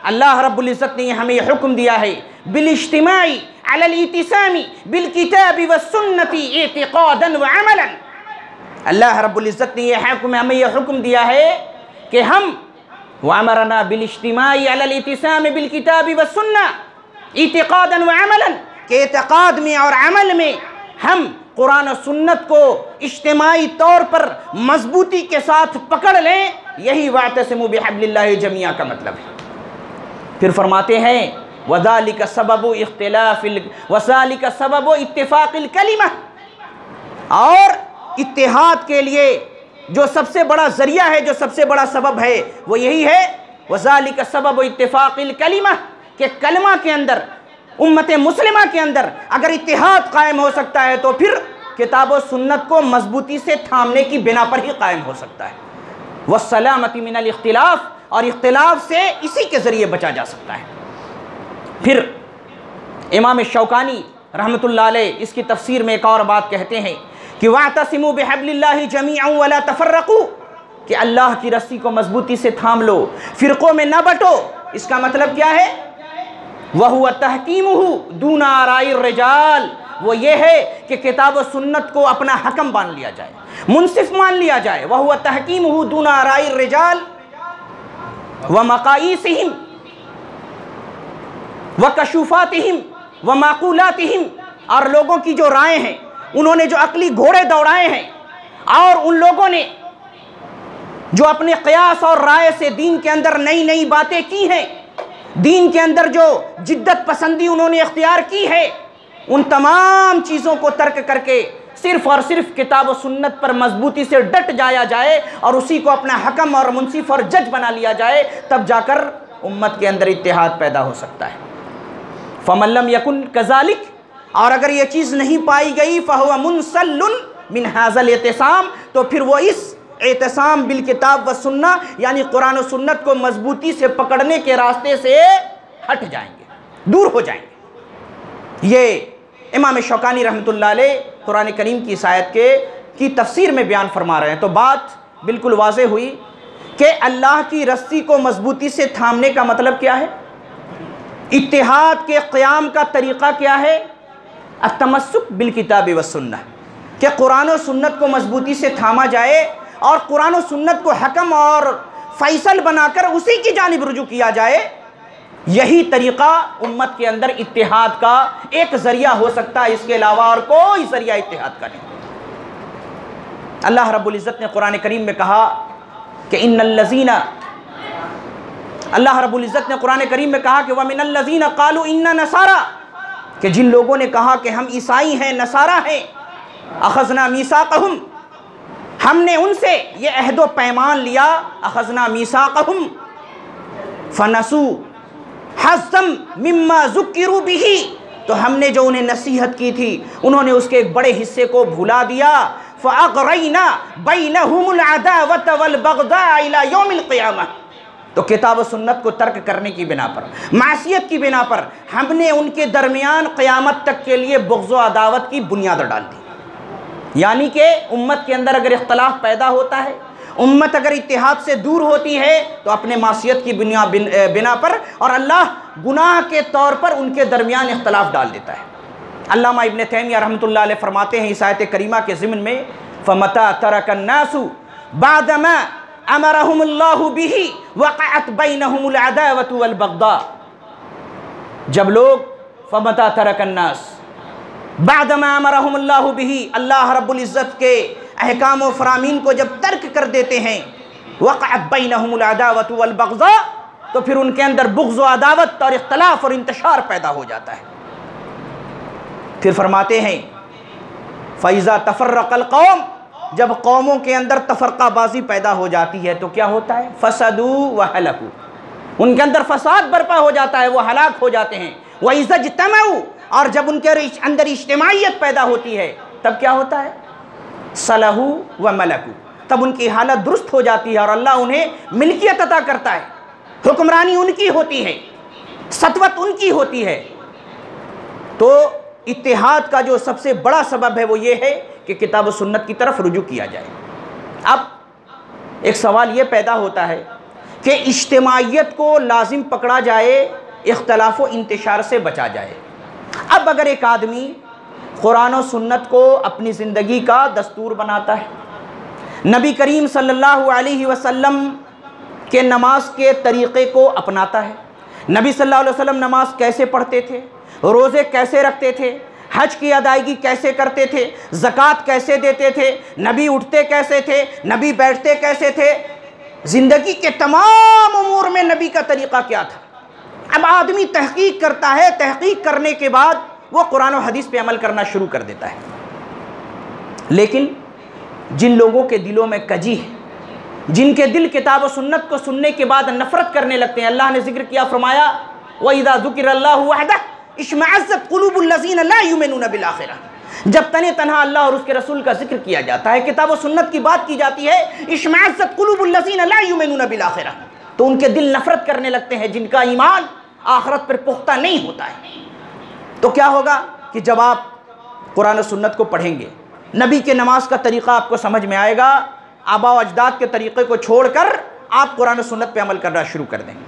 अल्लाह रब्बुल इज़्ज़त ने हमें हुक्म दिया है, बिल इज्तिमाई अलल इतिसामी बिल किताबी व सुन्नती इतिक़ादन व अमलन, अल्लाह रब्बुल इज़्ज़त ने हमें यह हुक्म दिया है कि हम व अमरना बिल इज्तिमाई अलल इतिसामी बिल किताबी व सुन्ना इतिक़ादन व अमलन, के इतिक़ाद में और अमल में हम कुरान और सुन्नत को इज्तिमाई तौर पर मजबूती के साथ पकड़ लें, यही वातसिमू बिहब्लिल्लाहि जमीआ का मतलब है। फिर फरमाते हैं वज़ालिका सबबु इख्तिलाफिल वज़ालिका सबबु इत्तिफाकिल कलिमा, और इत्तिहाद के लिए जो सबसे बड़ा ज़रिया है, जो सबसे बड़ा सबब है, वो यही है वज़ालिका सबबु इत्तिफाकिल कलिमा, कि कलमा के अंदर, उम्मत मुस्लिमा के अंदर अगर इत्तिहाद कायम हो सकता है तो फिर किताब और सुन्नत को मजबूती से थामने की बिना पर ही कायम हो सकता है। वस्सलामती मिनल इख्तिलाफ, और इख्तिलाफ से इसी के ज़रिए बचा जा सकता है। फिर इमाम शौकानी रहमतुल्लाह अलैह इसकी तफसीर में एक और बात कहते हैं कि वातसिमू बिहब्लिल्लाहि जमीअन वला तफर्रकू, कि अल्लाह की रस्सी को मजबूती से थाम लो, फिरकों में न बटो। इसका मतलब क्या है? वहुवा तहकीमुहु दूना आराइर रिजाल, वो ये है कि किताब व सुन्नत को अपना हकम मान लिया जाए, मुनसिफ मान लिया जाए। वहुवा तहकीमुहु दूना आराइर रिजाल व मकाईसिहिम व कशूफातिहिम व माकूलातिहिम, और लोगों की जो राय हैं, उन्होंने जो अकली घोड़े दौड़ाए हैं, और उन लोगों ने जो अपने क़यास और राय से दीन के अंदर नई नई बातें की हैं, दीन के अंदर जो जिद्दत पसंदी उन्होंने इख्तियार की है, उन तमाम चीज़ों को तर्क करके सिर्फ़ और सिर्फ किताब और सुन्नत पर मजबूती से डट जाया जाए और उसी को अपना हकम और मुंसिफ और जज बना लिया जाए, तब जाकर उम्मत के अंदर इत्तिहाद पैदा हो सकता है। फ़मल्लम यकुन कज़ालिक, और अगर ये चीज़ नहीं पाई गई फ़हुवा मुनसल्लुन मिन हाज़ल इत्तिसाम, तो फिर वो इस एतसाम बिल किताब व सुन्ना, यानी कुरान और सुन्नत को मजबूती से पकड़ने के रास्ते से हट जाएंगे, दूर हो जाएंगे। ये इमाम शौकानी रहमतुल्लाह अलैह कुरान करीम की इस आयत की तफसीर में बयान फरमा रहे हैं। तो बात बिल्कुल वाज़ेह हुई कि अल्लाह की रस्सी को मजबूती से थामने का मतलब क्या है, इत्तिहाद के क़याम का तरीक़ा क्या है, अत्तमस्सुक बिल किताब व सुन्ना, कि कुरान और सुन्नत को मजबूती से थामा जाए और कुरान और सुन्नत को हकम और फैसल बनाकर उसी की जानिब रुजू किया जाए। यही तरीक़ा उम्मत के अंदर इत्तिहाद का एक ज़रिया हो सकता है, इसके अलावा और कोई ज़रिया इत्तिहाद का नहीं। अल्लाह रब्बुल इज़्ज़त ने कुरान करीम में कहा कि इन्नल्लज़ीना, अल्लाह रब्बुल इज़्ज़त ने कुरान करीम में कहा कि वमिनल्लज़ीना क़ालू इन्ना नसारा, कि जिन लोगों ने कहा कि हम ईसाई हैं, नसारा हैं, अख़ज़ना मीसाक़हुम, हमने उनसे ये अहदो पैमान लिया, अख़ज़ना मीसाक़हुम फ़नसू हज़्ज़म मिम्मा ज़ुक्किरू बिही, तो हमने जो उन्हें नसीहत की थी उन्होंने उसके एक बड़े हिस्से को भुला दिया। फ़अग़रैना बैनहुमुल अदावत वल बग़दा इला यौमिल क़ियामह, तो किताब व सुन्नत को तर्क करने की बिना पर, मासियत की बिना पर हमने उनके दरमियान क़यामत तक के लिए बुग़्ज़ व अदावत की बुनियाद डाल दी। यानी कि उम्मत के अंदर अगर इख्तलाफ पैदा होता है, उम्मत अगर इत्तिहाद से दूर होती है, तो अपने मासियत की बिना पर और अल्लाह गुनाह के तौर पर उनके दरमियान इख्तलाफ डाल देता है। अल्लामा इब्न तैमिया रहमतुल्लाह अलैह फरमाते हैं इस आयत करीमा के ज़िम्न में, फ़मता तरकन्नासु बादमा अमरहुमुल्लाहु बिही वक़अत बैनहुमुल अदावतु वल बग़दा, जब लोग फ़मता तरकन्नास बादमा अमरहुमुल्लाहु बिही, अल्लाह रब्बुल इज़्ज़त के अहकाम व फ़रामीन को जब तर्क कर देते हैं, वक़अत बैनहुमुल अदावतु वल बग़दा, तो फिर उनके अंदर बुग़्ज़ व अदावत और इख्तलाफ और इंतशार पैदा हो जाता है। फिर फरमाते हैं फ़इज़ा तफ़र्रक़ल क़ौम, जब कौमों के अंदर तफ़रक़ाबाज़ी पैदा हो जाती है तो क्या होता है, फ़सदू व हलकू, उनके अंदर फ़साद बर्पा हो जाता है, वो हलाक हो जाते हैं। व इज़ा इज्तमऊ, और जब उनके अंदर इज्तिमाइयत पैदा होती है तब क्या होता है, सलहू व मलकू, तब उनकी हालत दुरुस्त हो जाती है और अल्लाह उन्हें मिल्कियत अता करता है, हुक्मरानी उनकी होती है, सतवत उनकी होती है। तो इत्तिहाद का जो सबसे बड़ा सबब है वो ये है कि किताब व सुन्नत की तरफ रुजू किया जाए। अब एक सवाल ये पैदा होता है कि इज्तिमाइयत को लाजिम पकड़ा जाए, इख्तलाफ व इंतशार से बचा जाए। अब अगर एक आदमी कुरान और सुन्नत को अपनी ज़िंदगी का दस्तूर बनाता है, नबी करीम सल्लल्लाहु अलैहि वसल्लम के नमाज के तरीक़े को अपनाता है, नबी सल्लल्लाहु अलैहि वसल्लम नमाज कैसे पढ़ते थे, रोज़े कैसे रखते थे, हज की अदायगी कैसे करते थे, ज़कात कैसे देते थे, नबी उठते कैसे थे, नबी बैठते कैसे थे, ज़िंदगी के तमाम उमूर में नबी का तरीक़ा क्या था। अब आदमी तहक़ीक़ करता है, तहक़ीक़ करने के बाद वो कुरान और हदीस पे अमल करना शुरू कर देता है। लेकिन जिन लोगों के दिलों में कजी है, जिनके दिल किताब और सुन्नत को सुनने के बाद नफ़रत करने लगते हैं, अल्लाह ने जिक्र किया, फरमाया वइज़ा ज़ुकिरल्लाहु वहदह इश्मअज़्ज़त क़ुलूबुल्लज़ीना ला युमिनूना बिल आख़िरह। जब तने तन्हा अल्लाह और उसके रसूल का जिक्र किया जाता है, किताब और सुन्नत की बात की जाती है, इश्मअज़्ज़त क़ुलूबुल्लज़ीना ला युमिनूना बिल आख़िरह, तो उनके दिल नफ़रत करने लगते हैं जिनका ईमान आखिरत पर पुख्ता नहीं होता है। तो क्या होगा कि जब आप कुरान और सुन्नत को पढ़ेंगे, नबी के नमाज का तरीक़ा आपको समझ में आएगा, आबा व अजदाद के तरीक़े को छोड़कर आप कुरान और सुन्नत पे अमल करना शुरू कर देंगे।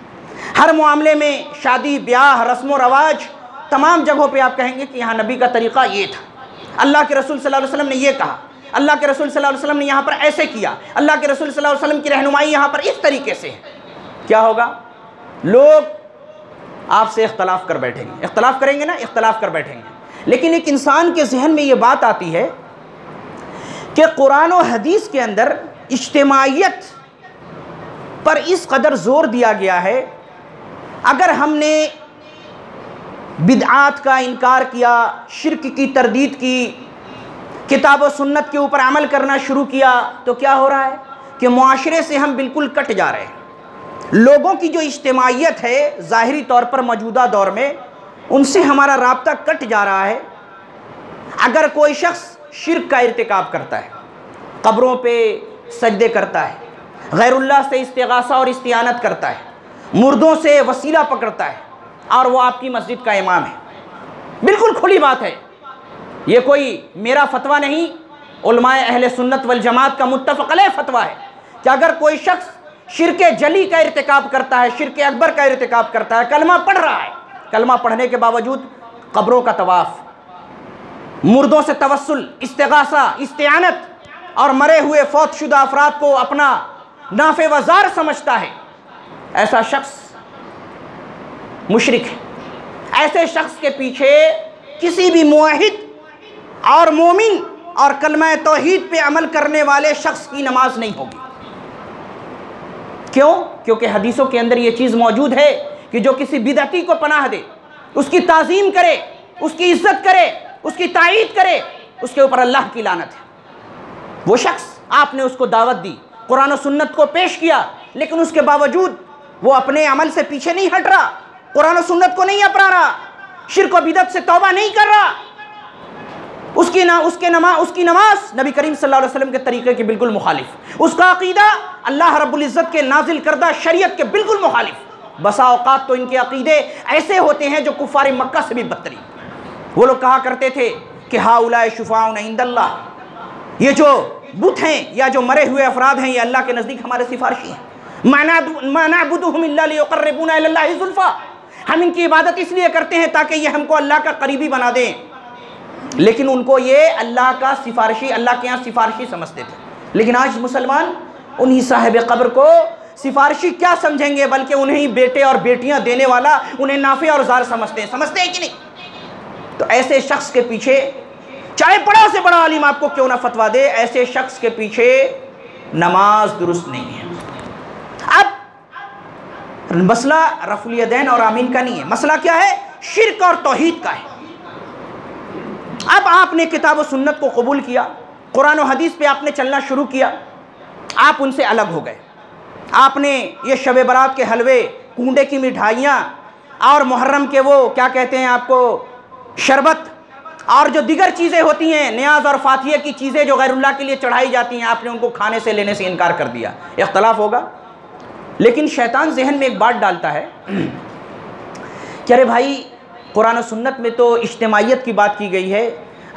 हर मामले में, शादी ब्याह, रस्म व रवाज, तमाम जगहों पे आप कहेंगे कि यहाँ नबी का तरीक़ा ये था, अल्लाह के रसूल सल्लल्लाहु अलैहि वसल्लम ने ये कहा, अल्लाह के रसूल सल्लल्लाहु अलैहि वसल्लम ने यहाँ पर ऐसे किया, अल्लाह के रसूल सल्लल्लाहु अलैहि वसल्लम की रहनुमाई यहाँ पर इस तरीके से है। क्या होगा? लोग आपसे इख्तलाफ कर बैठेंगे, इख्तलाफ करेंगे ना, इख्तलाफ कर बैठेंगे। लेकिन एक इंसान के जहन में ये बात आती है कि कुरान और हदीस के अंदर इज्तिमाइयत पर इस कदर ज़ोर दिया गया है, अगर हमने बिदआत का इनकार किया, शिर्क की तरदीद की, किताब और सुन्नत के ऊपर अमल करना शुरू किया, तो क्या हो रहा है कि मुआशरे से हम बिल्कुल कट जा रहे हैं। लोगों की जो इज्तिमाइयत है ज़ाहिरी तौर पर मौजूदा दौर में, उनसे हमारा राब्ता कट जा रहा है। अगर कोई शख्स शिर्क का इर्तिकाब करता है, कब्रों पे सजदे करता है, गैरुल्लाह से इस्तिगासा और इस्तिआनत करता है, मुर्दों से वसीला पकड़ता है, और वो आपकी मस्जिद का इमाम है, बिल्कुल खुली बात है, ये कोई मेरा फतवा नहीं, उलमाए अहले सुन्नत वल जमात का मुत्तफ़क़ अलैह फतवा है कि अगर कोई शख्स शिर्क जली का इर्तिकाब करता है, शिर्क अकबर का इर्तिकाब करता है, कलमा पढ़ रहा है, कलमा पढ़ने के बावजूद कब्रों का तवाफ़, मुर्दों से तवस्सुल, इस्तिगासा, इस्तिआनत और मरे हुए फौत शुदा अफराद को अपना नाफ़े वज़ार समझता है, ऐसा शख्स मुशरिक है। ऐसे शख्स के पीछे किसी भी मुआहिद और मोमिन और कलमा तौहीद पे अमल करने वाले शख्स की नमाज नहीं होगी। क्यों? क्योंकि हदीसों के अंदर ये चीज़ मौजूद है कि जो किसी बिदअती को पनाह दे, उसकी ताज़ीम करे, उसकी इज्जत करे, उसकी ताईद करे, उसके ऊपर अल्लाह की लानत है। वो शख्स, आपने उसको दावत दी, कुरान और सुन्नत को पेश किया, लेकिन उसके बावजूद वो अपने अमल से पीछे नहीं हट रहा, कुरान और सुन्नत को नहीं अपना रहा, शिर्क और बिदअत से तौबा नहीं कर रहा, उसकी नमाज नबी करीम सल्लल्लाहु अलैहि वसल्लम के तरीक़े के बिल्कुल मुखालिफ, उसका अक़ीदा अल्लाह रब्बुल इज़्ज़त के नाजिल करदा शरीयत के बिल्कुल मुखालिफ। बसा औक़ात तो इनके अक़ीदे ऐसे होते हैं जो कुफ़ार मक्का से भी बदतरीन। वो लोग कहा करते थे कि हाउलाए शुफ़ाउन इंदल्लाह, ये जो बुत हैं या जो मरे हुए अफराद हैं, ये अल्लाह के नज़दीक हमारे सिफारशी हैं। मा नअबुदुहुम इल्ला लियुक़र्रिबूना इलल्लाहि ज़ुल्फ़ा, हम इनकी इबादत इसलिए करते हैं ताकि ये हमको अल्लाह का करीबी बना दें। लेकिन उनको ये अल्लाह का सिफारशी, अल्लाह के यहाँ सिफारशी समझते थे। लेकिन आज मुसलमान उन्हीं साहिब कब्र को सिफारशी क्या समझेंगे, बल्कि उन्हें बेटे और बेटियां देने वाला, उन्हें नाफे और जार समझते हैं कि नहीं? तो ऐसे शख्स के पीछे, चाहे बड़ा से बड़ा आलिम आपको क्यों ना फतवा दे, ऐसे शख्स के पीछे नमाज दुरुस्त नहीं है। अब मसला रफ़ुल यदैन और आमीन का नहीं है, मसला क्या है? शिर्क और तौहीद का है। अब आपने किताब और सुन्नत को कबूल किया, कुरान और हदीस पे आपने चलना शुरू किया, आप उनसे अलग हो गए। आपने ये शब बरात के हलवे, कूंडे की मिठाइयाँ और मुहर्रम के वो क्या कहते हैं आपको, शरबत और जो दिगर चीज़ें होती हैं, नियाज और फातिया की चीज़ें जो गैरुल्लाह के लिए चढ़ाई जाती हैं, आपने उनको खाने से, लेने से इनकार कर दिया। इख्तलाफ होगा। लेकिन शैतान जहन में एक बात डालता है कि अरे भाई, कुरान और सुन्नत में तो इज्तिमाइयत की बात की गई है,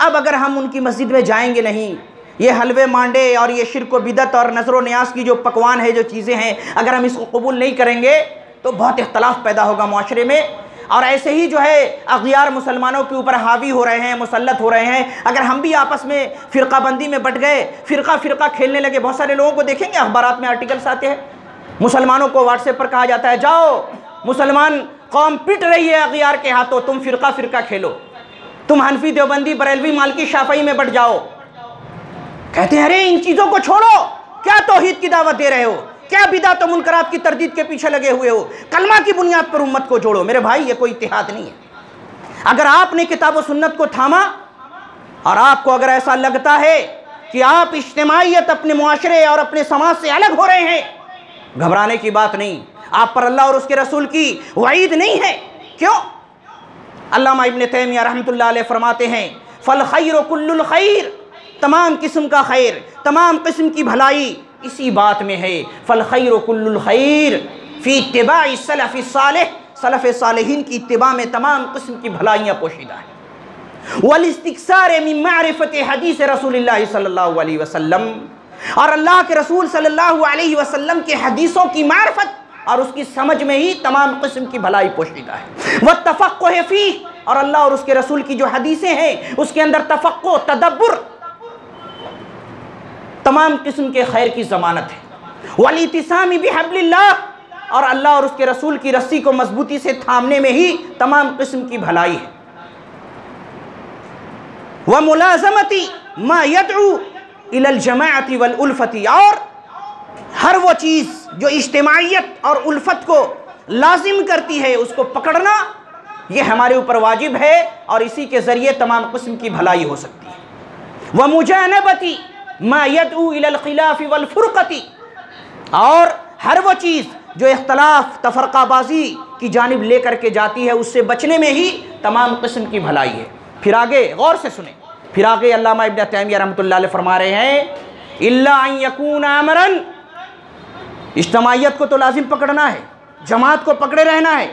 अब अगर हम उनकी मस्जिद में जाएंगे नहीं, ये हलवे मांडे और ये शिर्क व बिदत और नज़र व न्यास की जो पकवान है, जो चीज़ें हैं, अगर हम इसको कबूल नहीं करेंगे तो बहुत इख्तलाफ पैदा होगा माशरे में। और ऐसे ही जो है अग़ियार मुसलमानों के ऊपर हावी हो रहे हैं, मुसल्लत हो रहे हैं। अगर हम भी आपस में फ़िरक़ाबंदी में बट गए, फ़िरक़ा खेलने लगे, बहुत सारे लोगों को देखेंगे अखबारात में आर्टिकल्स आते हैं, मुसलमानों को व्हाट्सएप पर कहा जाता है, जाओ मुसलमान कौम पिट रही है अग़ियार के हाथों, तुम फ़िरक़ा खेलो। तुम हनफी, देवबंदी, बरेलवी, मालकी, शाफई में बढ़ जाओ। कहते हैं अरे इन चीज़ों को छोड़ो, क्या तौहीद की दावत दे रहे हो, क्या बिदात और मुनकरात की तरदीद के पीछे लगे हुए हो, कलमा की बुनियाद पर उम्मत को जोड़ो। मेरे भाई ये कोई इत्तेहाद नहीं है। अगर आपने किताब व सुन्नत को थामा और आपको अगर ऐसा लगता है कि आप इज्तिमाइयत अपने मुआशरे और अपने समाज से अलग हो रहे हैं, घबराने की बात नहीं। आप पर अल्लाह और उसके रसूल की वईद नहीं है। क्यों? अल्लामा इब्न तैमिया रहमतुल्लाह अलैह फरमाते हैं फल खैर कुल्लुल खैर, तमाम किस्म का खैर, तमाम किस्म की भलाई इसी बात में है। फल खैर कुल्लुल खैर फी इत्तिबाइ सलफ़ सालिह, सलफ़ सालिहीन की इत्तिबा में तमाम किस्म की भलाइयाँ पोशीदा है। वल इस्तिक्सार मिन मारिफत हदीस रसूलुल्लाह सल्लल्लाहु अलैहि वसल्लम, और अल्लाह के रसूल सल्लल्लाहु अलैहि वसल्लम के हदीसों की मारिफत और उसकी समझ में ही तमाम किस्म की भलाई पोशीदा है। वह तफ़क्कुह फ़ीह, और अल्लाह और उसके रसूल की जो हदीसें हैं उसके अंदर तफ़क्कुह, तदब्बुर, तमाम किस्म के खैर की ज़मानत है। वल इतिसामी बिहब्लिल्लाह, और अल्लाह और उसके रसूल की रस्सी को मजबूती से थामने में ही तमाम किस्म की भलाई है। व मुलाज़मती मा यदउ इलल जमाअती वल उल्फती, और हर वो चीज़ जो इज्तिमाइयत और उल्फत को लाजिम करती है उसको पकड़ना ये हमारे ऊपर वाजिब है, और इसी के ज़रिए तमाम किस्म की भलाई हो सकती है। व मुजानबती मा यदउ इलल खिलाफ़ वल फुरक़ती, और हर वो चीज़ जो इख्तलाफ, तफरकाबाजी की जानिब लेकर के जाती है उससे बचने में ही तमाम किस्म की भलाई है। फिर आगे गौर से सुने, फिर आगे अल्लामा इब्न तैमिया रहमतुल्लाह अलैह फरमा रहे हैं इल्ला अन यकून अमरन, इज्तिमाइयत को तो लाजिम पकड़ना है, जमात को पकड़े रहना है,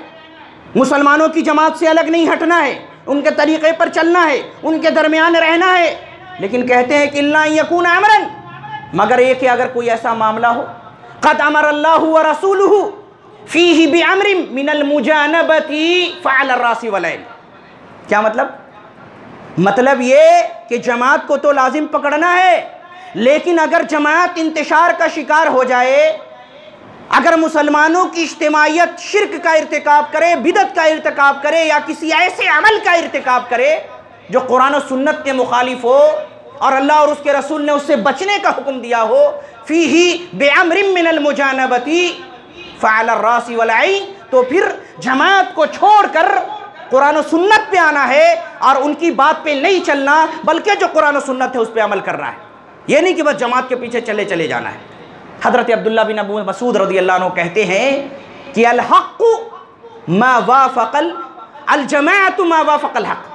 मुसलमानों की जमात से अलग नहीं हटना है, उनके तरीक़े पर चलना है, उनके दरमियान रहना है। लेकिन कहते हैं कि इल्ला अन यकून अमरन, मगर ये कि अगर कोई ऐसा मामला हो क़द अमर अल्लाहु व रसूलुहु फ़ीही बिअम्रिन मिनल मुजानबती फ़अल अर्रासी वल ऐन। क्या मतलब? मतलब ये कि जमात को तो लाजिम पकड़ना है, लेकिन अगर जमात इंतशार का शिकार हो जाए, अगर मुसलमानों की इज्तिमाइयत शिर्क का इर्तिकाब करे, बिदत का इर्तिकाब करे, या किसी ऐसे अमल का इर्तिकाब करे जो कुरान और सुन्नत के मुखालिफ हो और अल्लाह और उसके रसूल ने उससे बचने का हुक्म दिया हो, फ़ीही बिअम्रिन मिनल मुजानबती फ़अल अर्रासी वल ऐन, तो फिर जमात को छोड़कर कुरान और सुन्नत पे आना है और उनकी बात पे नहीं चलना, बल्कि जो कुरान और सुन्नत है उस पे अमल करना है। ये नहीं कि बस जमात के पीछे चले जाना है। हज़रत अब्दुल्लाह बिन अबू मसूद रज़ियल्लाहु अन्हु कहते हैं कि अल हक़्क़ु मा वाफ़क़ल अल जमाअतु मा वाफ़क़ल हक़्क़,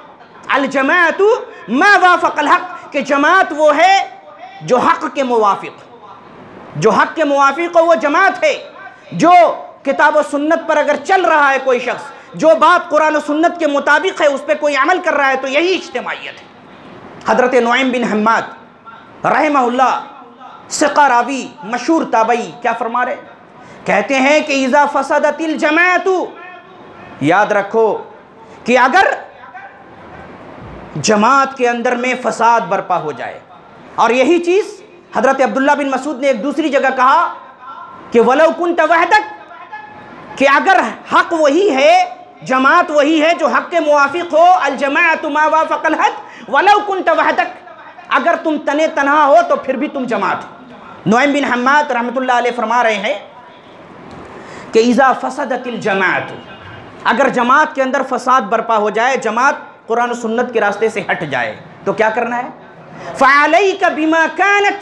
अल जमाअतु मा वाफ़क़ल हक़्क़, कि जमात वो है जो हक़ के मुवाफ़िक़, जो हक़ के मुवाफ़िक़ हो वो जमात है। जो किताब और सुन्नत पर अगर चल रहा है कोई शख्स, जो बात कुरान और सुन्नत के मुताबिक है उस पर कोई अमल कर रहा है, तो यही इज्तिमाइयत है। हज़रत नुआइम बिन हम्माद रहमहुल्लाह, सिक़ा रावी, मशहूर ताबई, क्या फरमा रहे? कहते हैं कि इज़ा फसदतिल जमाअतु, याद रखो कि अगर जमात के अंदर में फसाद बर्पा हो जाए, और यही चीज़ हज़रत अब्दुल्लाह बिन मसूद ने एक दूसरी जगह कहा कि वलौ कुन्त वहदक, कि अगर हक़ वही है, जमात वही है जो हक़ के मुवाफ़िक़ हो, अल जमाअतु मा वाफ़क़ल हक़ वलौ कुन्त वहदक, अगर तुम तने तनहा हो तो फिर भी तुम जमात हो। नुआइम बिन हम्माद रहमतुल्लाह अलैह फरमा रहे हैं कि इज़ा फसदतिल जमाअतु, अगर जमात के अंदर फसाद बर्पा हो जाए, जमात कुरान और सुन्नत के रास्ते से हट जाए, तो क्या करना है? फ़अलैका बिमा कानत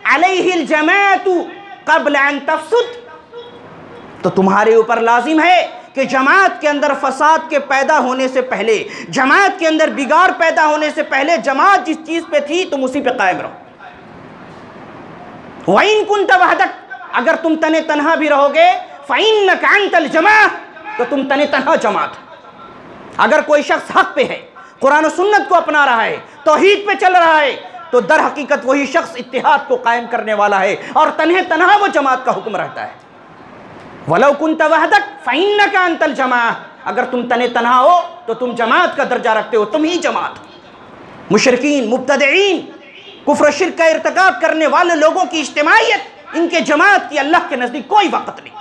अलैहिल जमाअतु क़ब्ल अन तफ़सुद, तो तुम्हारे ऊपर लाजिम है कि जमात के अंदर फसाद के पैदा होने से पहले, जमात के अंदर बिगाड़ पैदा होने से पहले, जमात जिस चीज़ पे थी तुम उसी पे कायम रहो। वइन कुन्त वहदक, अगर तुम तने तन्हा भी रहोगे, फ़इन्नका अंतल जमाअह, तो तुम तने तन्हा जमात। अगर कोई शख्स हक़ पे है, कुरान और सुन्नत को अपना रहा है, तौहीद पे चल रहा है, तो दर हकीकत वही शख्स इत्तिहाद को कायम करने वाला है, और तन्हे तन्हा वो जमात का हुक्म रहता है। वलौ कुन्त वहदक फ़इन्नका अंतल जमाअह, अगर तुम तने तन्हा हो तो तुम जमात का दर्जा रखते हो, तुम ही जमात। मुशरिकीन, मुब्तदईन, कुफ्र शिर्क का इर्तिकाब करने वाले लोगों की इज्तिमाइयत, इनके जमात की अल्लाह के नज़दीक कोई वक़्त नहीं।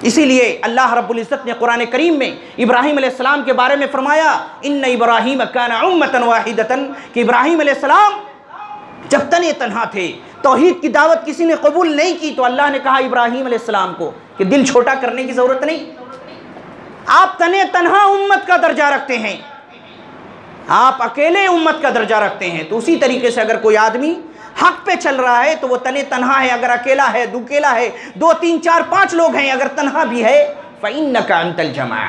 इसीलिए अल्लाह रब्बुल इज़्ज़त ने कुरान करीम में इब्राहीम अलैहिस्सलाम के बारे में फरमाया, इन्ना इब्राहीम काना उम्मतन वाहिदतन, कि इब्राहीम अलैहिस्सलाम जब तने तन्हा थे, तौहीद की दावत किसी ने कबूल नहीं की, तो अल्लाह ने कहा इब्राहीम अलैहिस्सलाम को कि दिल छोटा करने की ज़रूरत नहीं, आप तने तन्हा उम्मत का दर्जा रखते हैं, आप अकेले उम्मत का दर्जा रखते हैं। तो उसी तरीके से अगर कोई आदमी हक पे चल रहा है तो वो तने तन्हा है, अगर अकेला है, दुकेला है, 2 3 4 5 लोग हैं, अगर तन्हा भी है, फ़इन्नका अंतल जमा,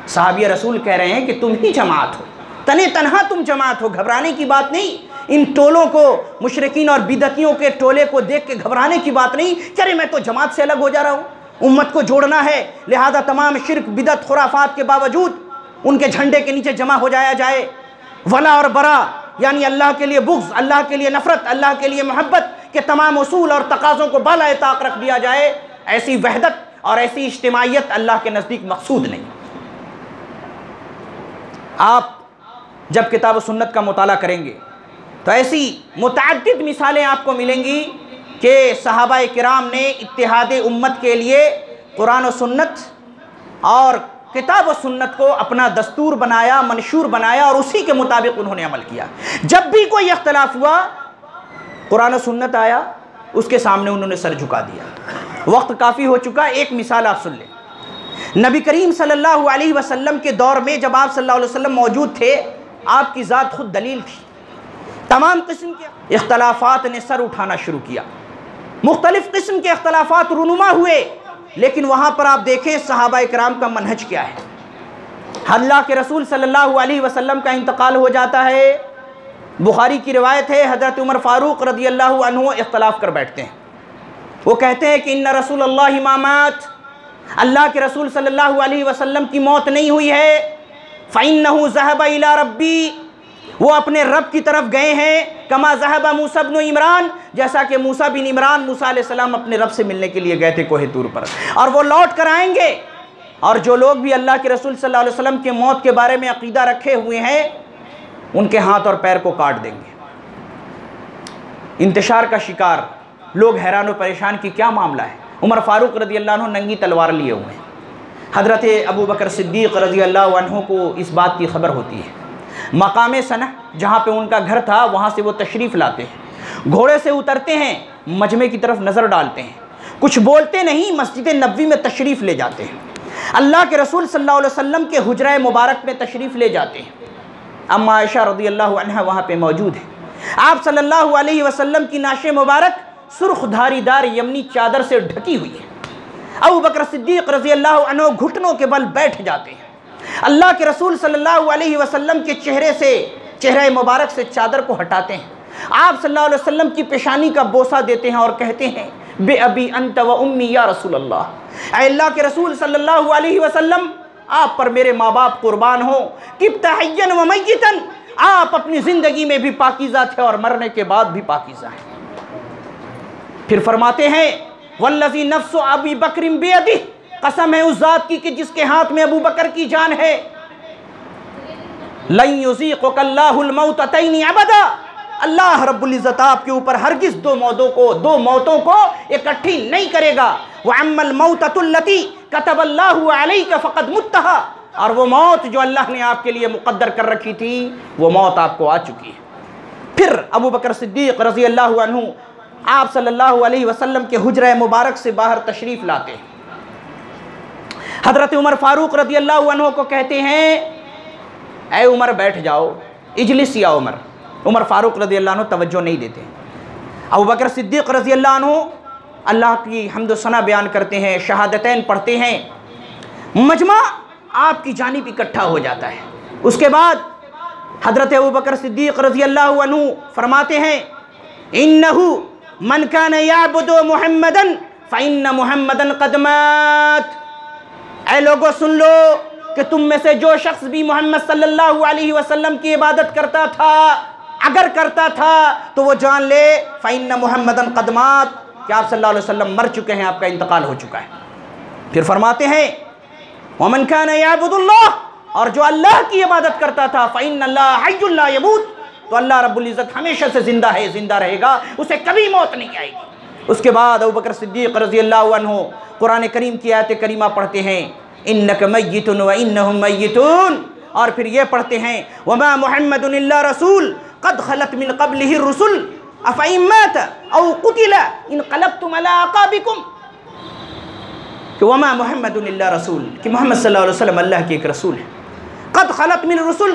सहाबिया रसूल कह रहे हैं कि तुम ही जमात हो, तने तन्हा तुम जमात हो, घबराने की बात नहीं। इन टोलों को, मुशरिकीन और बिदतियों के टोले को देख के घबराने की बात नहीं कि अरे मैं तो जमात से अलग हो जा रहा हूँ। उम्मत को जोड़ना है, लिहाजा तमाम शिर्क, बिदत, खुराफात के बावजूद उनके झंडे के नीचे जमा हो जाया जाए। वला और बरा यानी अल्लाह के लिए बुग़्ज़, अल्लाह के लिए नफ़रत, अल्लाह के लिए मोहब्बत के तमाम उसूल और तकाज़ों को बाला ताक़ रख दिया जाए। ऐसी वहदत और ऐसी इज्तिमाइयत अल्लाह के नज़दीक मक़सूद नहीं। आप जब किताब सुन्नत का मुताला करेंगे तो ऐसी मुतअद्दिद मिसालें आपको मिलेंगी कि सहाबाए किराम ने इत्तिहाद उम्मत के लिए कुरान और सुन्नत और किताब और सुन्नत को अपना दस्तूर बनाया, मंशूर बनाया और उसी के मुताबिक उन्होंने अमल किया। जब भी कोई इख्तलाफ हुआ, कुरान और सुन्नत आया, उसके सामने उन्होंने सर झुका दिया। वक्त काफ़ी हो चुका, एक मिसाल आप सुन लें। नबी करीम सल्लल्लाहु अलैहि वसल्लम के दौर में जब आप सल्लल्लाहु अलैहि वसल्लम मौजूद थे, आपकी ज़ात खुद दलील थी। तमाम किस्म के इख्तलाफात ने सर उठाना शुरू किया, मुख्तलिफ़ किस्म के इख्तलाफात रुनुमा हुए, लेकिन वहाँ पर आप देखें सहाबाए किराम का मनहज क्या है। अल्लाह के रसूल सल्लल्लाहु अलैहि वसल्लम का इंतकाल हो जाता है, बुखारी की रिवायत है, हज़रत उमर फ़ारूक रज़ियल्लाहु अन्हु इख्तलाफ कर बैठते हैं। वो कहते हैं कि इन्ना रसूलल्लाहि मा मात, अल्लाह के रसूल सल्लल्लाहु अलैहि वसल्लम की मौत नहीं हुई है, फ़इन्नहु ज़हब इला रब्बी, वो अपने रब की तरफ गए हैं, कमा ज़हब मूसा इब्न इमरान, जैसा कि मूसा बिन इमरान मूसा अलैहिस्सलाम अपने रब से मिलने के लिए गए थे कोहे तूर पर, और वो लौट कर आएंगे। और जो लोग भी अल्लाह के रसूल सल्लल्लाहु अलैहि वसल्लम के मौत के बारे में अक़ीदा रखे हुए हैं, उनके हाथ और पैर को काट देंगे। इंतशार का शिकार लोग हैरान और परेशान कि क्या मामला है। उमर फ़ारूक रज़ियल्लाहु अन्हु नंगी तलवार लिए हुए हैं। हज़रत अबू बकर सिद्दीक़ रज़ियल्लाहु अन्हु को इस बात की खबर होती है। मकाम सना जहाँ पे उनका घर था, वहाँ से वो तशरीफ़ लाते हैं, घोड़े से उतरते हैं, मजमे की तरफ नज़र डालते हैं, कुछ बोलते नहीं, मस्जिद नबवी में तशरीफ़ ले जाते हैं, अल्लाह के रसूल सल्लल्लाहु अलैहि वसल्लम के हुजरा मुबारक में तशरीफ़ ले जाते हैं। अम्मा आयशा रज़ियल्लाहु अन्हा वहाँ पे मौजूद है। आप सल्लल्लाहु अलैहि वसल्लम की नाशे मुबारक सुर्ख धारीदार यमनी चादर से ढकी हुई है। अबू बकर सिद्दीक़ रज़ियल्लाहु अन्हु घुटनों के बल बैठ जाते हैं। अल्लाह के रसूल सल्लल्लाहु अलैहि वसल्लम के चेहरे मुबारक से चादर को हटाते हैं। आप सल्लल्लाहु अलैहि वसल्लम की पेशानी का बोसा देते हैं और कहते हैं, बे अबी अंत व उम्मी या रसूल अल्लाह, ऐ अल्लाह के रसूल सल्लल्लाहु अलैहि वसल्लम, आप पर मेरे माँ बाप कुर्बान हो, किब्ता हय्यन व मय्यतन, आप अपनी ज़िंदगी में भी पाकीज़ा थे और मरने के बाद भी पाकीज़ा हैं। फिर फरमाते हैं, वल्लज़ी नफ्सु अबी बकरिन बियदिह, कसम है उस ज़ात की कि जिसके हाथ में अबू बकर की जान है, लन युज़ीक़ुकल्लाहुल मौततैनि अबदा, अल्लाह रब्बुल इज़्ज़त आपके ऊपर हरगिज़ दो मौतों को इकट्ठी नहीं करेगा। व अम्मल मौततुल्लती कतबल्लाहु अलैका फ़क़द मुत्तहा, और वो मौत जो अल्लाह ने आपके लिए मुक़द्दर कर रखी थी, वो मौत आपको आ चुकी है। फिर अबू बकर सिद्दीक़ रज़ियल्लाहु अन्हु आप सल्लल्लाहु अलैहि वसल्लम के हुजरा मुबारक से बाहर तशरीफ़ लाते हैं। हज़रत उमर फ़ारूक रज़ियल्लाहु अन्हु को कहते हैं, ऐ उमर बैठ जाओ, इजलिस या उमर। उमर फ़ारूक रज़ियल्लाहु अन्हु तवज्जो नहीं देते। अबू बकर सिद्दीक़ रज़ियल्लाहु अन्हु अल्लाह की हम्द सना बयान करते हैं, शहादतैन पढ़ते हैं, मजमा आपकी जानिब इकट्ठा हो जाता है। उसके बाद हज़रत अबू बकर सिद्दीक़ रज़ियल्लाहु अन्हु फरमाते हैं, इन्नहु मन कान याबुदु मुहम्मदन फ़इन्न मुहम्मदन क़द मात, ऐ लोगों सुन लो कि तुम में से जो शख्स भी मोहम्मद सल्लल्लाहु अलैहि वसल्लम की इबादत करता था, अगर करता था तो वो जान ले, फ़इन्न मुहम्मदन क़द मात, कि आप सल्लल्लाहु अलैहि वसल्लम मर चुके हैं, आपका इंतकाल हो चुका है। फिर फरमाते हैं, वमन कान याबुदुल्लाह, और जो अल्लाह की इबादत करता था, फ़इन्नल्लाह हय्युन ला यमूत, तो अल्लाह रब्बुल इज़्ज़त हमेशा से ज़िंदा है, ज़िंदा रहेगा, उसे कभी मौत नहीं आएगी। उसके बाद अबू बकर सिद्दीक़ रज़ियल्लाहु अन्हु कुरान करीम की आयत करीमा पढ़ते हैं, इन्नका मय्यितुन व इन्नहुम मय्यितून, और फिर ये पढ़ते हैं वमा मुहम्मदुन इल्ला रसूल क़द खलत मिन क़ब्लिहि रुसुल अफ़इन मात औ क़ुतिला इनक़लबतुम अला अक़ाबिकुम, कि वमा मुहम्मदुन इल्ला रसूल, कि मोहम्मद सल्लल्लाहु अलैहि वसल्लम अल्लाह के एक रसूल है। क़द खलत मिन रुसुल,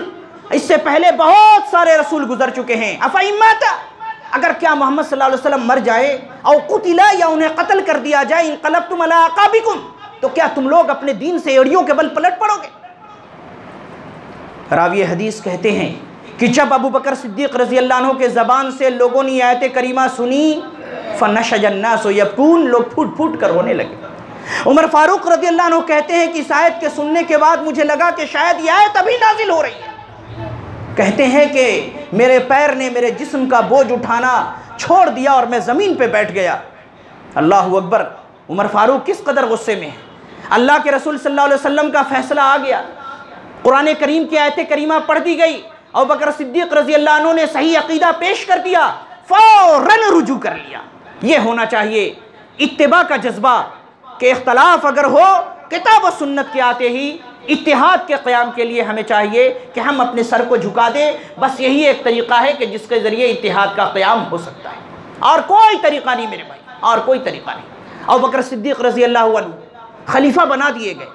इससे पहले बहुत सारे रसूल गुजर चुके हैं। अफ़इन मात, अगर क्या मोहम्मद सल्लल्लाहु अलैहि वसल्लम मर जाए, औ क़ुतिला, या उन्हें कत्ल कर दिया जाए, इनक़लबतुम अला अक़ाबिकुम, तो क्या तुम लोग अपने दीन से एड़ियों के बल पलट पड़ोगे। रावी हदीस कहते हैं कि जब अबू बकर सिद्दीक़ रज़ियल्लाहु अन्हु के ज़बान से लोगों ने आयत करीमा सुनी, फ़नशजन नासु यबकून, लोग फूट फूट कर रोने लगे। उमर फारूक रज़ियल्लाहु अन्हु कहते हैं कि इस आयत के सुनने के बाद मुझे लगा कि शायद यह आयत अभी नाजिल हो रही है। कहते हैं कि मेरे पैर ने मेरे जिस्म का बोझ उठाना छोड़ दिया और मैं ज़मीन पे बैठ गया। अल्लाहु अकबर। उमर फारूक किस कदर गुस्से में है। अल्लाह के रसूल सल्लल्लाहु अलैहि वसल्लम का फ़ैसला आ गया, कुरान करीम की आयत करीमा पढ़ दी गई, अबू बकर सिद्दीक़ रज़ियल्लाहु अन्हु ने सही अक़ीदा पेश कर दिया, फ़ौरन रुजू कर लिया। ये होना चाहिए इत्तिबा का जज्बा, कि इख्तलाफ अगर हो किताब और सुन्नत के आते ही इत्तिहाद के क़याम के लिए हमें चाहिए कि हम अपने सर को झुका दें। बस यही एक तरीक़ा है कि जिसके ज़रिए इत्तिहाद का क़याम हो सकता है, और कोई तरीक़ा नहीं मेरे भाई, और कोई तरीक़ा नहीं। अबू बकर सिद्दीक़ रज़ियल्लाहु अन्हु खलीफा बना दिए गए।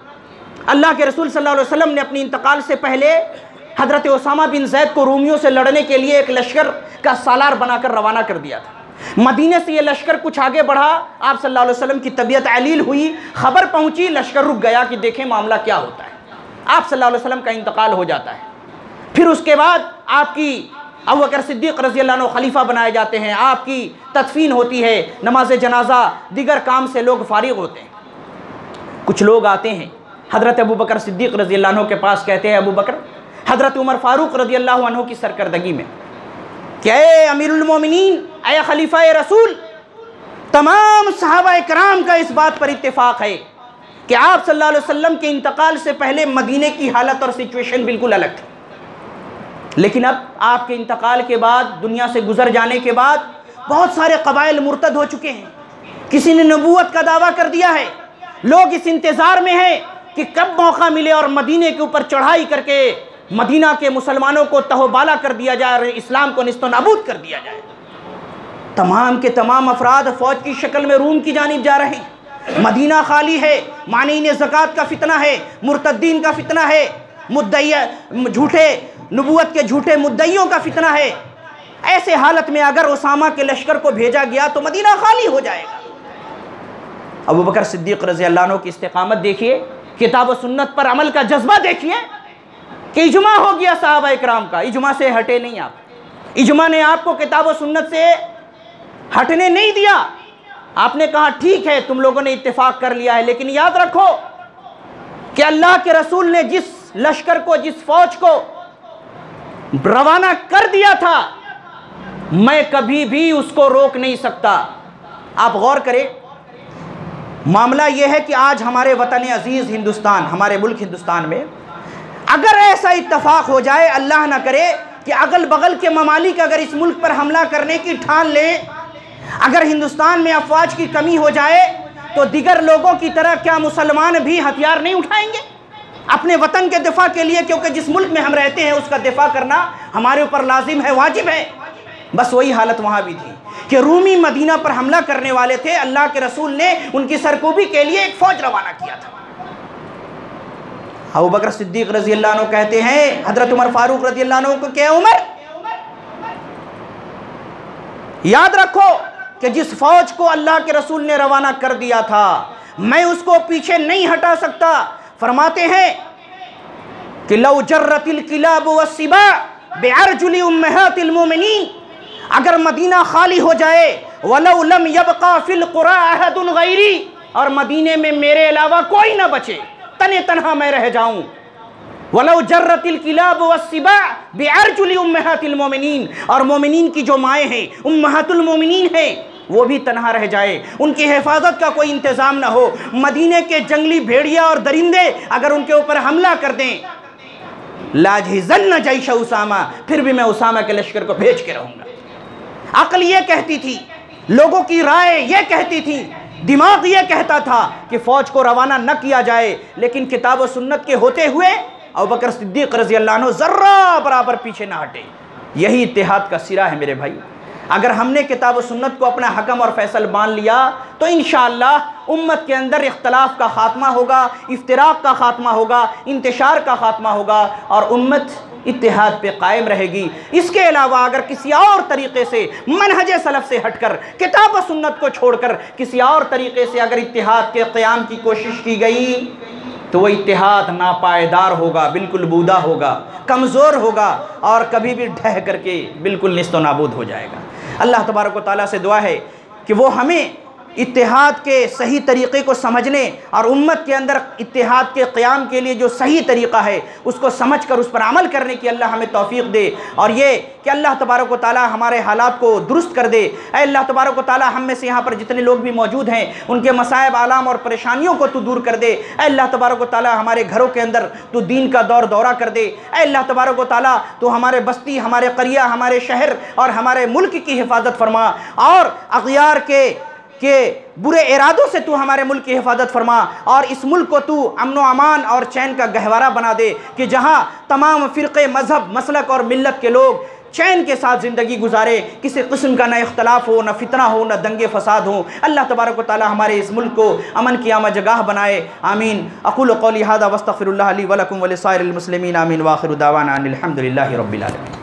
अल्लाह के रसूल सल्लल्लाहु अलैहि वसल्लम ने अपनी इंतकाल से पहले हज़रत उसामा बिन ज़ैद को रोमियों से लड़ने के लिए एक लश्कर का सालार बनाकर रवाना कर दिया था। मदीने से ये लश्कर कुछ आगे बढ़ा, आप सल्लल्लाहु अलैहि वसल्लम की तबीयत अलील हुई, खबर पहुंची, लश्कर रुक गया कि देखें मामला क्या होता है। आप सल्लल्लाहु अलैहि वसल्लम का इंतकाल हो जाता है। फिर उसके बाद आपकी अबू बकर सिद्दीक़ रज़ियल्लाहु अन्हु खलीफा बनाए जाते हैं, आपकी तदफीन होती है, नमाज जनाजा, दीगर काम से लोग फारिग होते हैं। कुछ लोग आते हैं हज़रत अबू बकर सिद्दीक़ रज़ियल्लाहु अन्हु के पास, कहते हैं अबू बकर, हज़रत उमर फ़ारूक रज़ियल्लाहु अन्हु की सरकर्दगी में, क्या अमीरुल मोमिनीन, ए खलीफा रसूल, तमाम सहाबा कराम का इस बात पर इत्तेफाक है कि आप सल्लल्लाहु अलैहि वसल्लम के इंतकाल से पहले मदीने की हालत और सिचुएशन बिल्कुल अलग थी, लेकिन अब आपके इंतकाल के बाद, दुनिया से गुजर जाने के बाद, बहुत सारे कबाइल मुर्तद हो चुके हैं। किसी ने नबूवत का दावा कर दिया है। लोग इस इंतज़ार में हैं कि कब मौका मिले और मदीने के ऊपर चढ़ाई करके मदीना के मुसलमानों को तहोबाला कर दिया जाए और इस्लाम को निस्तो नाबूद कर दिया जाए। तमाम के तमाम अफराद फ़ौज की शक्ल में रूम की जानिब जा रहे हैं। मदीना खाली है, मानीन ज़कात का फितना है, मुर्तद्दीन का फितना है, झूठे नबूवत के झूठे मुद्दईयों का फितना है। ऐसे हालत में अगर उसामा के लश्कर को भेजा गया तो मदीना खाली हो जाएगा। अबू बकर सिद्दीक़ रज़ियल्लाहु अन्हु की इस्तिक़ामत देखिए, किताब और सुन्नत पर अमल का जज्बा देखिए कि इजमा हो गया सहाबा इकराम का, इजमा से हटे नहीं आप। इजमा ने आपको किताब और सुन्नत से हटने नहीं दिया। आपने कहा ठीक है तुम लोगों ने इत्तेफाक कर लिया है, लेकिन याद रखो कि अल्लाह के रसूल ने जिस लश्कर को, जिस फौज को रवाना कर दिया था, मैं कभी भी उसको रोक नहीं सकता। आप गौर करें, मामला यह है कि आज हमारे वतन अजीज़ हिंदुस्तान, हमारे मुल्क हिंदुस्तान में अगर ऐसा इत्तफाक हो जाए, अल्लाह ना करे, कि अगल बगल के ममालिक अगर इस मुल्क पर हमला करने की ठान लें, अगर हिंदुस्तान में अफवाज की कमी हो जाए, तो दिगर लोगों की तरह क्या मुसलमान भी हथियार नहीं उठाएंगे अपने वतन के दिफा के लिए? क्योंकि जिस मुल्क में हम रहते हैं उसका दिफा करना हमारे ऊपर लाजिम है, वाजिब है। बस वही हालत वहाँ भी थी कि रूमी मदीना पर हमला करने वाले थे। अल्लाह के रसूल ने उनकी सरकूबी के लिए एक फ़ौज रवाना किया था। अबू बकर सिद्दीक़ रज़ियल्लाहु अन्हु कहते हैं हज़रत उमर फ़ारूक रज़ियल्लाहु अन्हु को, क्या उमर, याद रखो कि जिस फ़ौज को अल्लाह के रसूल ने रवाना कर दिया था, मैं उसको पीछे नहीं हटा सकता। फरमाते हैं कि लौ जर्रतिल किलाब वस्सिबा बिअरजुलि उम्महातिल मोमिनीन, अगर मदीना खाली हो जाए, वलौ लम यबका फिल कुरा अहदुन गैरी, और मदीने में मेरे अलावा कोई ना बचे, तने तनहा मैं रह जाऊं, वलौ जर्रतिल किलाब वस्सिबा बिअरजुलि उम्महातिल मोमिनीन, और मोमिनीन की जो माएँ हैं, उम्महातुल मोमिनीन हैं, वो भी तनहा रह जाए, उनकी हिफाजत का कोई इंतज़ाम ना हो। मदीने के जंगली भेड़िया और दरिंदे अगर उनके ऊपर हमला कर दें, लाजहिज़न्न जैश उसामा, फिर भी मैं उसामा के लश्कर को भेज के रहूँगा। अक्ल ये कहती थी लोगों की राय ये कहती थी, दिमाग ये कहता था कि फ़ौज को रवाना न किया जाए, लेकिन किताब व सुन्नत के होते हुए अबू बकर सिद्दीक़ रज़ी अल्लाह अन्हु ज़र्रा बराबर पीछे ना हटे। यही इत्तेहाद का सिरा है मेरे भाई। अगर हमने किताब व सुन्नत को अपना हकम और फैसल मान लिया तो इंशाअल्लाह उम्मत के अंदर इख्तलाफ का खात्मा होगा, इफ्तिराक का खात्मा होगा, इंतशार का खात्मा होगा और उम्मत इत्तेहाद पे कायम रहेगी। इसके अलावा अगर किसी और तरीक़े से मनहज सलफ़ से हटकर, किताब व सुन्नत को छोड़कर किसी और तरीक़े से अगर इत्तेहाद के क़याम की कोशिश की गई तो वह इत्तेहाद नापायदार होगा, बिल्कुल बूदा होगा, कमज़ोर होगा और कभी भी ढह करके बिल्कुल निस्तो नाबूद हो जाएगा। अल्लाह तबारक व तआला से दुआ है कि वो हमें इत्तेहाद के सही तरीक़े को समझने और उम्मत के अंदर इत्तेहाद के क़याम के लिए जो सही तरीक़ा है उसको समझ कर उस पर अमल करने की अल्लाह हमें तौफ़ीक़ दे। और ये कि अल्लाह तबारक व तआला हमारे हालात को दुरुस्त कर दे। ऐ अल्लाह तबारक व तआला हम में से यहाँ पर जितने लोग भी मौजूद हैं उनके मसाइब आलाम और परेशानियों को तू दूर कर दे। ऐ अल्लाह तबारक व तआला हमारे घरों के अंदर तू दीन का दौरा कर दे। ऐ अल्लाह तबारक व तआला तू हमारे बस्ती, हमारे क़रिया, हमारे शहर और हमारे मुल्क की हिफाजत फरमा और अग़यार के बुरे इरादों से तू हमारे मुल्क की हिफाजत फरमा और इस मुल्क को तू अमन व अमान और चैन का गहवारा बना दे कि जहाँ तमाम फ़िरक़े, मज़हब, मसलक और मिल्लत के लोग चैन के साथ ज़िंदगी गुजारे, किसी किस्म का न इख्तलाफ हो, न फितना हो, न दंगे फसाद हो। अल्लाह तबारक व तआला हमारे इस मुल्क को अमन की आमा जगह बनाए। आमीन। अक़ूलु क़ौली हाज़ा वस्तग़फ़िरुल्लाह ली व लकुम व लिसाइरिल मुस्लिमीन। आमीन। व आख़िरु दावाना अनिल हम्दुलिल्लाहि रब्बिल आलमीन।